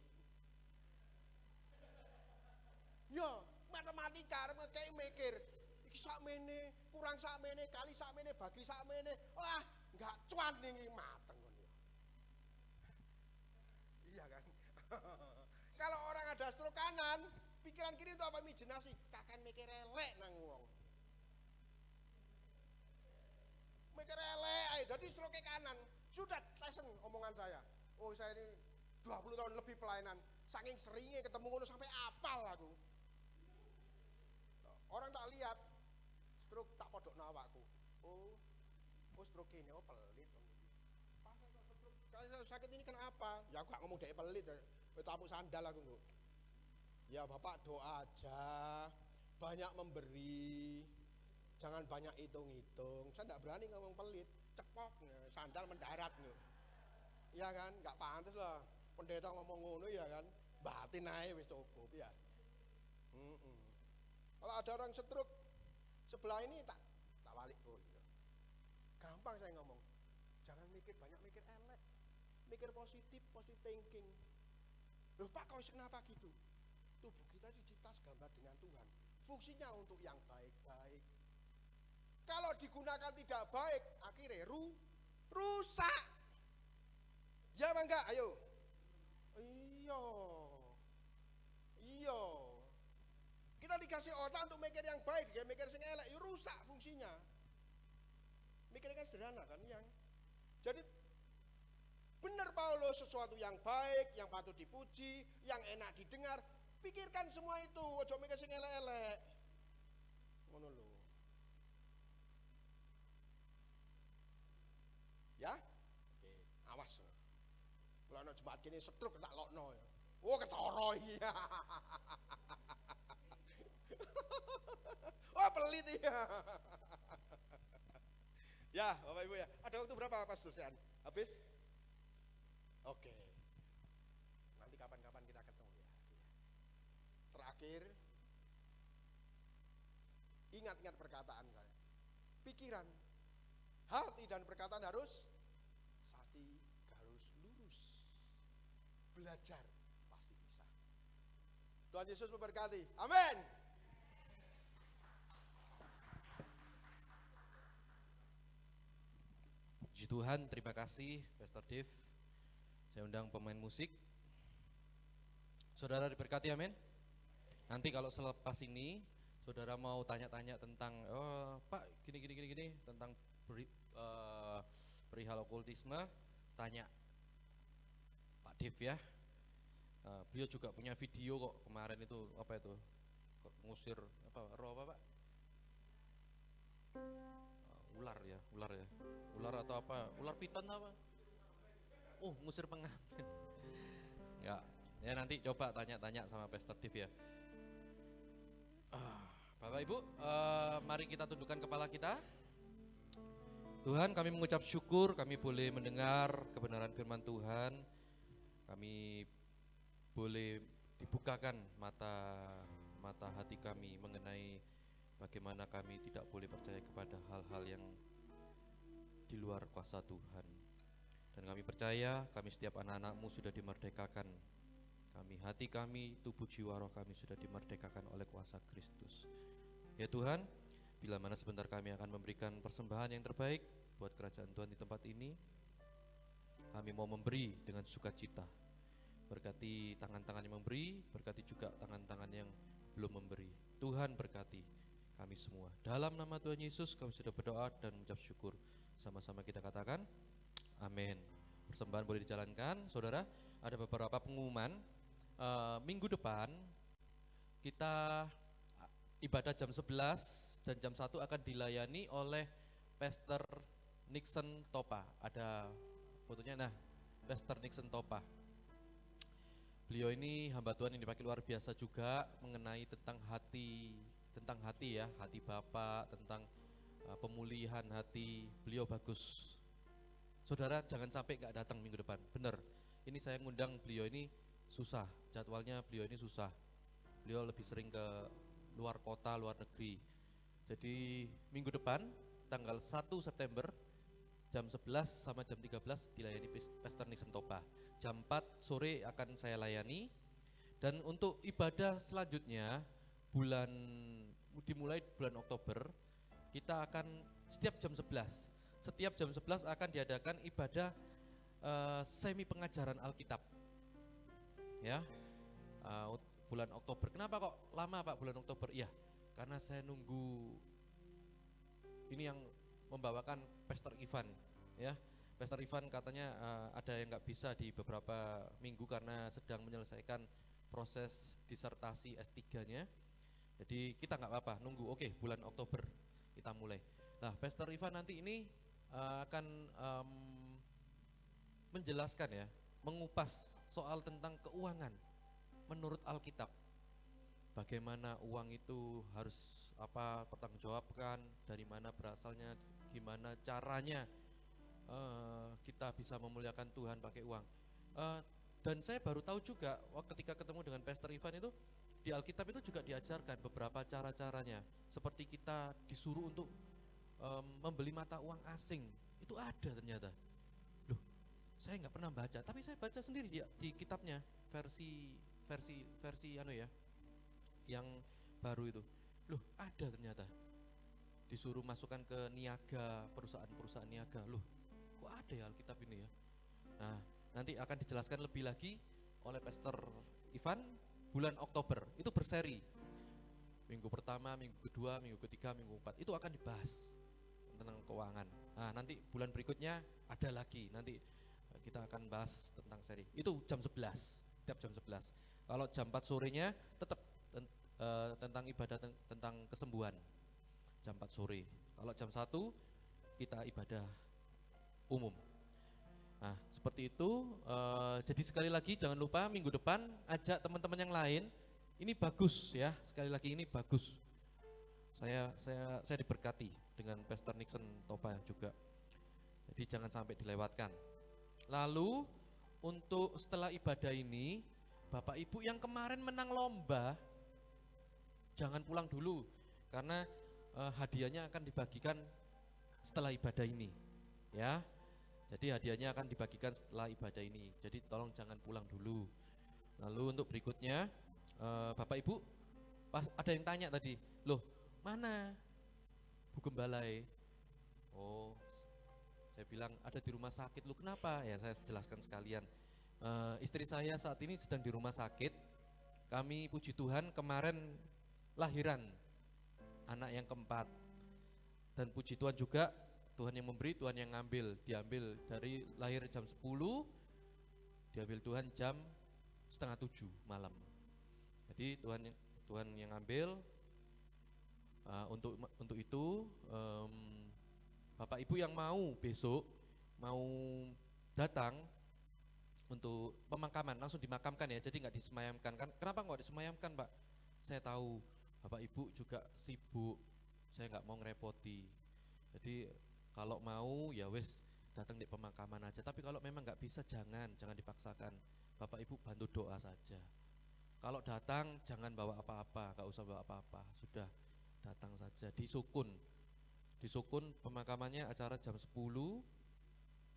Ya, matematika kayak mikir iki sakmene, kurang sakmene, kali sakmene, bagi sakmene. Wah, enggak cuan ning mateng ngono ya. Iya kan? Kalau orang ada stroke kanan, pikiran kiri itu apa imajinasi? Kakan mikir elek nang wong. Mikir elek ae, dadi stroke kanan. Sudah lesen omongan saya. Oh, saya ini 20 tahun lebih pelayanan. Saking seringnya ketemu ngono sampai apal aku. Orang tak lihat stroke tak podok awakku. Oh stroke ini, oh pelit. Pas stroke sakit ini kenapa? Ya aku gak ngomong dhek pelit, tamu sandal aku kok. Ya Bapak doa aja, banyak memberi, jangan banyak hitung-hitung. Saya gak berani ngomong pelit, cepok sandal mendarat nih. Iya kan, gak pantas lah. Pendeta ngomong ngono ya kan, batin aja wis cukup ya. Kalau ada orang stroke sebelah ini tak balik oh iya. Gampang saya ngomong. Jangan banyak mikir elek. Mikir positif thinking. Loh Pak, kau kenapa gitu? Tubuh kita dicipta segambar dengan Tuhan. Fungsinya untuk yang baik-baik. Kalau digunakan tidak baik, akhirnya rusak. Ya apa enggak? Ayo. Iya. Kita dikasih otak untuk mikir yang baik, dia mikir sing elek, ya rusak fungsinya. Mikirnya kan sederhana kan yang. Jadi benar Paulus, sesuatu yang baik, yang patut dipuji, yang enak didengar, pikirkan semua itu, ojo mikir sing elek-elek. Ngono lho. Ya? Oke, awas. Kalau ana jemaat kene stroke tak lokno ya. Oh, ketara iki. Oh pelit ya. Ya Bapak Ibu ya, ada waktu berapa Pas Lusian? Habis? Oke. Nanti kapan-kapan kita ketemu ya. Terakhir, ingat-ingat perkataan saya. Pikiran, hati dan perkataan harus lurus. Belajar pasti bisa. Tuhan Yesus memberkati. Amin. Puji Tuhan, terima kasih Pastor Dave. Saya undang pemain musik. Saudara diberkati, amin. Nanti kalau selepas ini saudara mau tanya-tanya tentang Pak gini tentang perihal okultisme, tanya Pak Dave ya. Beliau juga punya video kok kemarin itu apa itu ngusir apa roh apa Pak? Ular atau apa? Ular piton apa? Ngusir pengamen. Ya nanti coba tanya-tanya sama Pastor Dave ya. Bapak Ibu, mari kita tundukkan kepala kita. Tuhan, kami mengucap syukur kami boleh mendengar kebenaran firman Tuhan. Kami boleh dibukakan mata hati kami mengenai bagaimana kami tidak boleh percaya kepada hal-hal yang di luar kuasa Tuhan. Dan kami percaya kami setiap anak-anak-Mu sudah dimerdekakan. Hati kami, tubuh jiwa roh kami sudah dimerdekakan oleh kuasa Kristus. Ya Tuhan, bila mana sebentar kami akan memberikan persembahan yang terbaik buat kerajaan Tuhan di tempat ini, kami mau memberi dengan sukacita. Berkati tangan-tangan yang memberi, berkati juga tangan-tangan yang belum memberi. Tuhan berkati kami semua. Dalam nama Tuhan Yesus kami sudah berdoa dan mengucap syukur. Sama-sama kita katakan amin. Persembahan boleh dijalankan. Saudara, ada beberapa pengumuman. Minggu depan kita ibadah jam 11 dan jam 1 akan dilayani oleh Pastor Nixon Topa. Ada fotonya, nah, Pastor Nixon Topa. Beliau ini hamba Tuhan yang dipakai luar biasa juga mengenai tentang hati ya, hati Bapak, tentang pemulihan hati. Beliau bagus. Saudara jangan sampai nggak datang minggu depan. Bener. Ini saya ngundang beliau ini susah. Jadwalnya beliau ini susah. Beliau lebih sering ke luar kota, luar negeri. Jadi minggu depan tanggal 1 September jam 11 sama jam 13 dilayani Pastor Nixon Topa. Jam 4 sore akan saya layani. Dan untuk ibadah selanjutnya dimulai bulan Oktober, kita akan setiap jam 11 akan diadakan ibadah semi pengajaran Alkitab. Ya. Bulan Oktober. Kenapa kok lama Pak bulan Oktober? Iya, karena saya nunggu ini yang membawakan Pastor Ivan, ya. Pastor Ivan katanya ada yang nggak bisa di beberapa minggu karena sedang menyelesaikan proses disertasi S3-nya. Jadi kita nggak apa-apa, nunggu. Oke, bulan Oktober kita mulai. Nah, Pastor Ivan nanti ini akan menjelaskan ya, mengupas soal tentang keuangan menurut Alkitab. Bagaimana uang itu harus pertanggungjawabkan, dari mana berasalnya, gimana caranya kita bisa memuliakan Tuhan pakai uang. Dan saya baru tahu juga ketika ketemu dengan Pastor Ivan itu di Alkitab itu juga diajarkan beberapa cara-caranya. Seperti kita disuruh untuk membeli mata uang asing, itu ada ternyata. Loh, saya nggak pernah baca, tapi saya baca sendiri di kitabnya versi yang baru itu. Loh, ada ternyata. Disuruh masukkan ke niaga, perusahaan niaga. Loh, kok ada ya Alkitab ini ya? Nah, nanti akan dijelaskan lebih lagi oleh Pastor Ivan bulan Oktober. Itu berseri. Minggu pertama, minggu kedua, minggu ketiga, minggu keempat. Itu akan dibahas tentang keuangan. Nah, nanti bulan berikutnya ada lagi. Nanti kita akan bahas tentang seri. Itu jam 11, tiap jam 11. Kalau jam 4 sorenya tetap tentang ibadah tentang kesembuhan. Jam 4 sore. Kalau jam 1 kita ibadah umum. Nah, seperti itu. Jadi sekali lagi jangan lupa minggu depan ajak teman-teman yang lain. Ini bagus ya, sekali lagi ini bagus. Saya diberkati dengan Pastor Nixon Topa juga. Jadi jangan sampai dilewatkan. Lalu untuk setelah ibadah ini, Bapak Ibu yang kemarin menang lomba, jangan pulang dulu karena hadiahnya akan dibagikan setelah ibadah ini, ya. Jadi hadiahnya akan dibagikan setelah ibadah ini. Jadi tolong jangan pulang dulu. Lalu untuk berikutnya, Bapak Ibu, pas ada yang tanya tadi, loh mana Bu Gembalai? Oh, saya bilang ada di rumah sakit. Loh kenapa? Ya saya jelaskan sekalian. Istri saya saat ini sedang di rumah sakit. Kami puji Tuhan kemarin lahiran anak yang keempat. Dan puji Tuhan juga Tuhan yang memberi, Tuhan yang ngambil. Diambil dari lahir jam 10, diambil Tuhan jam 6:30 malam. Jadi Tuhan yang ngambil. Untuk itu Bapak Ibu yang mau besok mau datang untuk pemakaman, langsung dimakamkan ya, jadi nggak disemayamkan. Kan kenapa nggak disemayamkan, Pak? Saya tahu Bapak Ibu juga sibuk, saya nggak mau ngerepoti. Jadi kalau mau ya wes datang di pemakaman aja. Tapi kalau memang nggak bisa jangan dipaksakan. Bapak Ibu bantu doa saja. Kalau datang jangan bawa apa-apa, nggak usah bawa apa-apa, sudah datang saja. Disukun pemakamannya acara jam 10.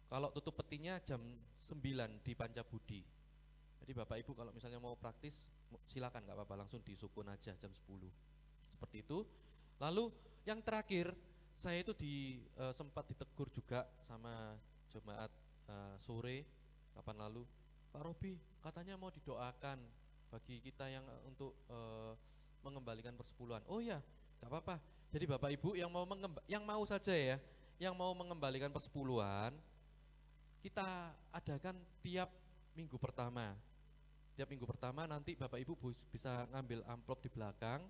Kalau tutup petinya jam 9 di Pancabudi. Jadi Bapak Ibu kalau misalnya mau praktis silakan, nggak apa-apa, langsung disukun aja jam 10. Seperti itu. Lalu yang terakhir, saya itu sempat ditegur juga sama jemaat sore kapan lalu, Pak Robi katanya mau didoakan bagi kita yang untuk mengembalikan persepuluhan. Oh ya, nggak apa-apa. Jadi Bapak Ibu yang mau saja ya, yang mau mengembalikan persepuluhan, kita adakan tiap minggu pertama. Tiap minggu pertama nanti Bapak Ibu bisa ngambil amplop di belakang.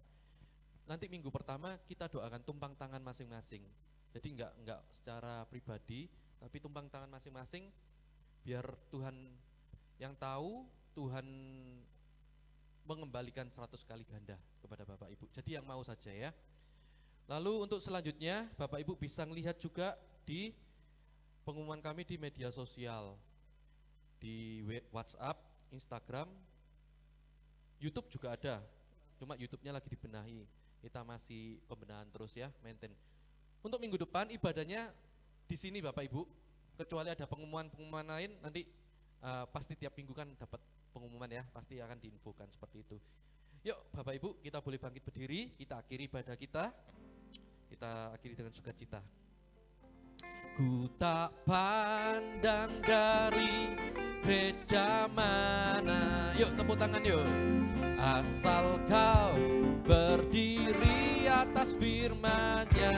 Nanti minggu pertama kita doakan tumpang tangan masing-masing. Jadi enggak secara pribadi, tapi tumpang tangan masing-masing biar Tuhan yang tahu Tuhan mengembalikan 100 kali ganda kepada Bapak Ibu. Jadi yang mau saja ya. Lalu untuk selanjutnya Bapak Ibu bisa melihat juga di pengumuman kami di media sosial, di WhatsApp, Instagram, YouTube juga ada. Cuma YouTube-nya lagi dibenahi. Kita masih pembenahan terus ya, maintain. Untuk minggu depan ibadahnya di sini Bapak Ibu, kecuali ada pengumuman-pengumuman lain nanti pasti tiap minggu kan dapat pengumuman ya, pasti akan diinfokan seperti itu. Yuk Bapak Ibu, kita boleh bangkit berdiri, kita akhiri ibadah kita. Kita akhiri dengan sukacita. Ku tak pandang dari gereja mana. Yuk tepuk tangan yuk. Asal kau berdiri atas firman-Nya.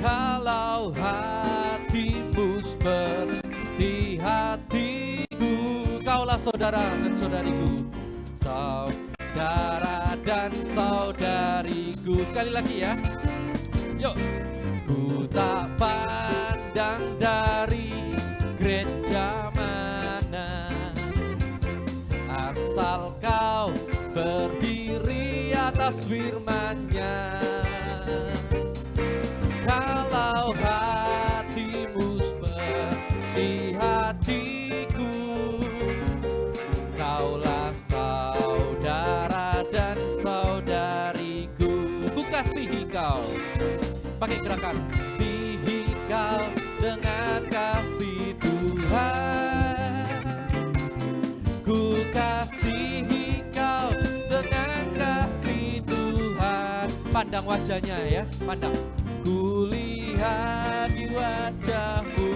Kalau hatimu seperti hatiku, kaulah saudara dan saudariku, saudara dan saudariku. Sekali lagi ya. Yuk. Ku tak pandang dari gereja mana, asal kau berdiri atas firman-Nya. Kalau hatimu seperti hatiku, kaulah saudara dan saudariku. Ku kasihi kau. Pakai gerakan. Kasihi kau dengan kasih Tuhan. Ku kasihi kau dengan kasih Tuhan. Pandang wajahnya ya, pandang. Ku lihat di wajahmu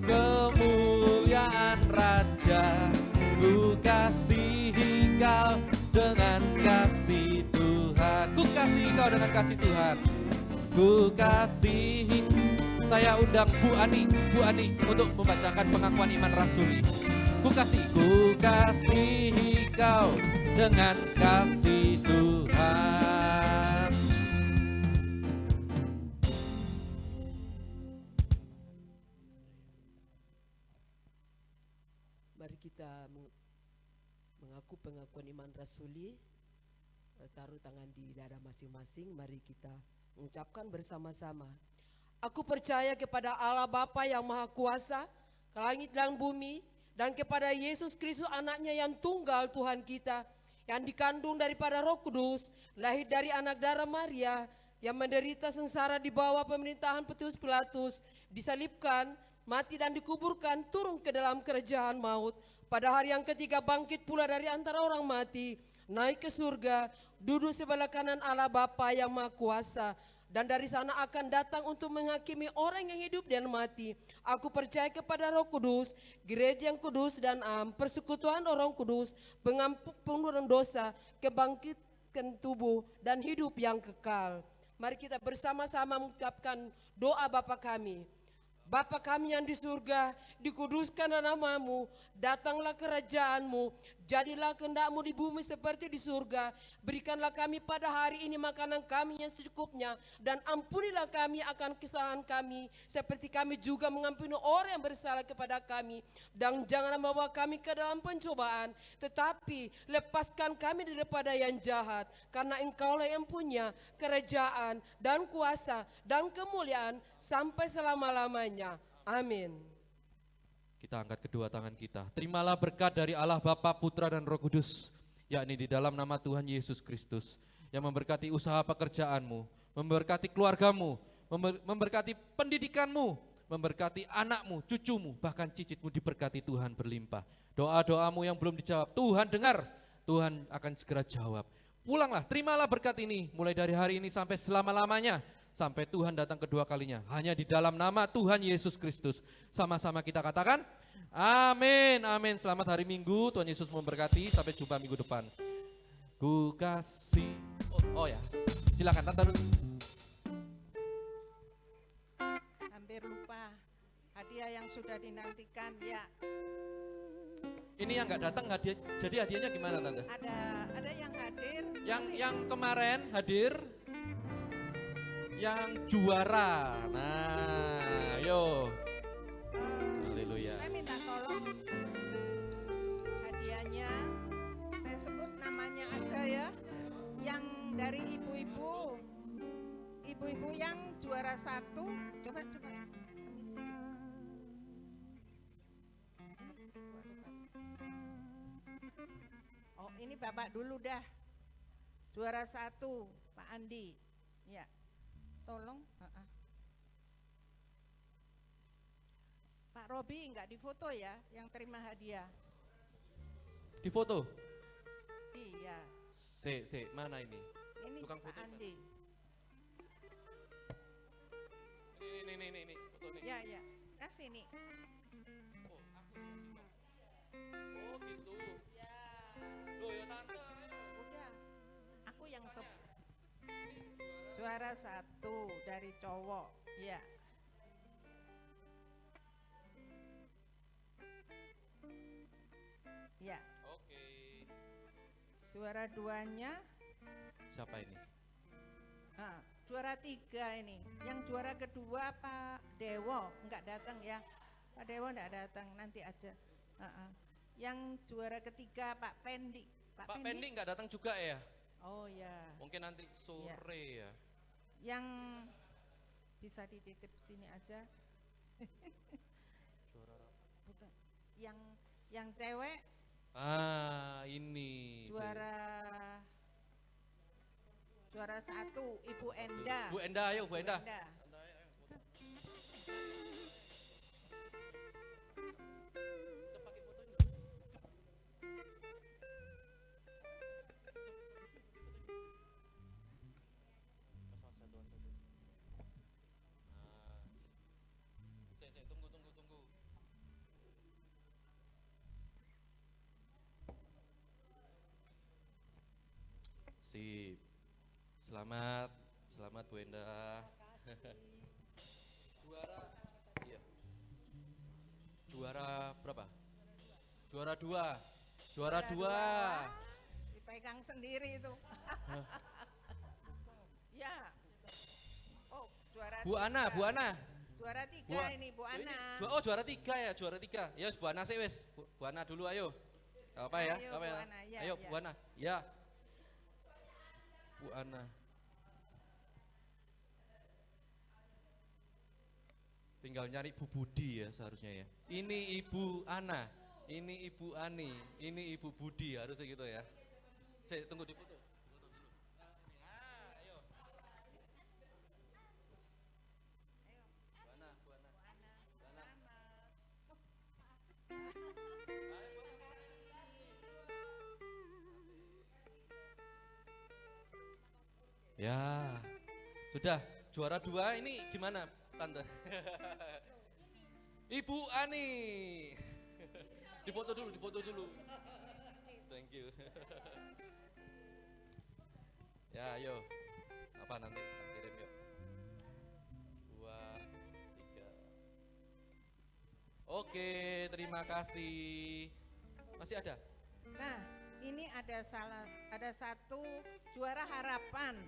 kemuliaan Raja. Ku kasihi kau dengan kasih Tuhan. Ku kasihi kau dengan kasih Tuhan. Ku kasihi. Saya undang Bu Ani untuk membacakan pengakuan iman rasuli. Ku kasihi kau dengan kasih Tuhan. Mari kita mengaku pengakuan iman rasuli. Taruh tangan di dada masing-masing. Mari kita mengucapkan bersama-sama. Aku percaya kepada Allah Bapa yang Maha Kuasa, ke langit dan bumi, dan kepada Yesus Kristus anaknya yang tunggal Tuhan kita, yang dikandung daripada Roh Kudus, lahir dari anak darah Maria, yang menderita sengsara di bawah pemerintahan Pontius Pilatus, disalibkan, mati dan dikuburkan, turun ke dalam kerajaan maut. Pada hari yang ketiga bangkit pula dari antara orang mati, naik ke surga, duduk sebelah kanan Allah Bapa yang Maha Kuasa, dan dari sana akan datang untuk menghakimi orang yang hidup dan mati. Aku percaya kepada Roh Kudus, gereja yang kudus dan persekutuan orang kudus, pengampunan dosa, kebangkitan tubuh dan hidup yang kekal. Mari kita bersama-sama mengucapkan doa Bapa kami. Bapa kami yang di surga, dikuduskanlah namamu, datanglah kerajaanmu, jadilah kehendak-mu di bumi seperti di surga. Berikanlah kami pada hari ini makanan kami yang secukupnya, dan ampunilah kami akan kesalahan kami, seperti kami juga mengampuni orang yang bersalah kepada kami. Dan janganlah membawa kami ke dalam pencobaan, tetapi lepaskan kami daripada yang jahat, karena Engkaulah yang punya kerajaan dan kuasa dan kemuliaan sampai selama-lamanya. Amin. Kita angkat kedua tangan kita. Terimalah berkat dari Allah Bapa, Putra dan Roh Kudus, yakni di dalam nama Tuhan Yesus Kristus, yang memberkati usaha pekerjaanmu, memberkati keluargamu, memberkati pendidikanmu, memberkati anakmu, cucumu, bahkan cicitmu diberkati Tuhan berlimpah. Doa-doamu yang belum dijawab, Tuhan dengar, Tuhan akan segera jawab. Pulanglah, terimalah berkat ini mulai dari hari ini sampai selama-lamanya, sampai Tuhan datang kedua kalinya. Hanya di dalam nama Tuhan Yesus Kristus. Sama-sama kita katakan, amin, amin. Selamat hari Minggu, Tuhan Yesus memberkati. Sampai jumpa minggu depan. Ku kasih. Oh ya, silakan Tante. Hampir lupa hadiah yang sudah dinantikan ya. Ini yang nggak datang hadiah, jadi hadiahnya gimana Tante? Ada yang hadir. Yang kemarin hadir, yang juara. Nah, yo. Haleluya. Saya minta tolong ibu-ibu yang juara 1, coba permisi. Oh, ini Bapak dulu dah. Juara 1, Pak Andi. Ya. Tolong, Pak Robi enggak difoto ya, yang terima hadiah. Di foto. Iya, Mana ini? ini Tukang Pak foto ini, Andi. Ini foto nih. Ya, ya. Kasih nih. Oh, aku masih, Mbak. Oh, gitu. Ya. Loh, ya tante, ayo. Udah. Aku yang juara 1 dari cowok. Ya. Ya. Oke. Juara 2-nya, Siapa ini? juara 3 ini. Yang juara kedua Pak Dewo enggak datang ya. Pak Dewo enggak datang, nanti aja. Yang juara ketiga Pak Pendi. Pak Pendi nggak datang juga ya? Oh ya. Mungkin nanti sore ya. Yang bisa dititip sini aja. Bukan. Yang cewek Ini juara 1 Ibu Enda. Bu Enda, ayo Bu Enda. Enda. Tunggu. Sip. Selamat Bu Enda. Juara, iya. Juara berapa? Juara 2. Juara 2. Dipegang sendiri itu. Ya. Oh, juara Bu Ana, 3. Bu Ana. Juara 3 ini Bu Ana. Oh, juara 3 ya, juara 3. Ya, Bu Ana sih wes. Bu Ana dulu ayo. Apa ya? Ayo, Apa Bu ya? Ana, ya, Ayo ya. Bu Ana. Ya. Bu Ana. Tinggal nyari Bu Budi ya seharusnya ya. Ini Ibu Ana, ini Ibu Ani, ini Ibu Budi harusnya gitu ya. Saya tunggu di foto. Ayo. Bu Ana. Ya, sudah juara 2 ini gimana Tante? Ibu Ani. Difoto dulu. Thank you. Ya, ayo. Apa nanti tak kirim yuk. 2, 3. Oke, terima kasih. Masih ada? Nah, ini ada satu juara harapan.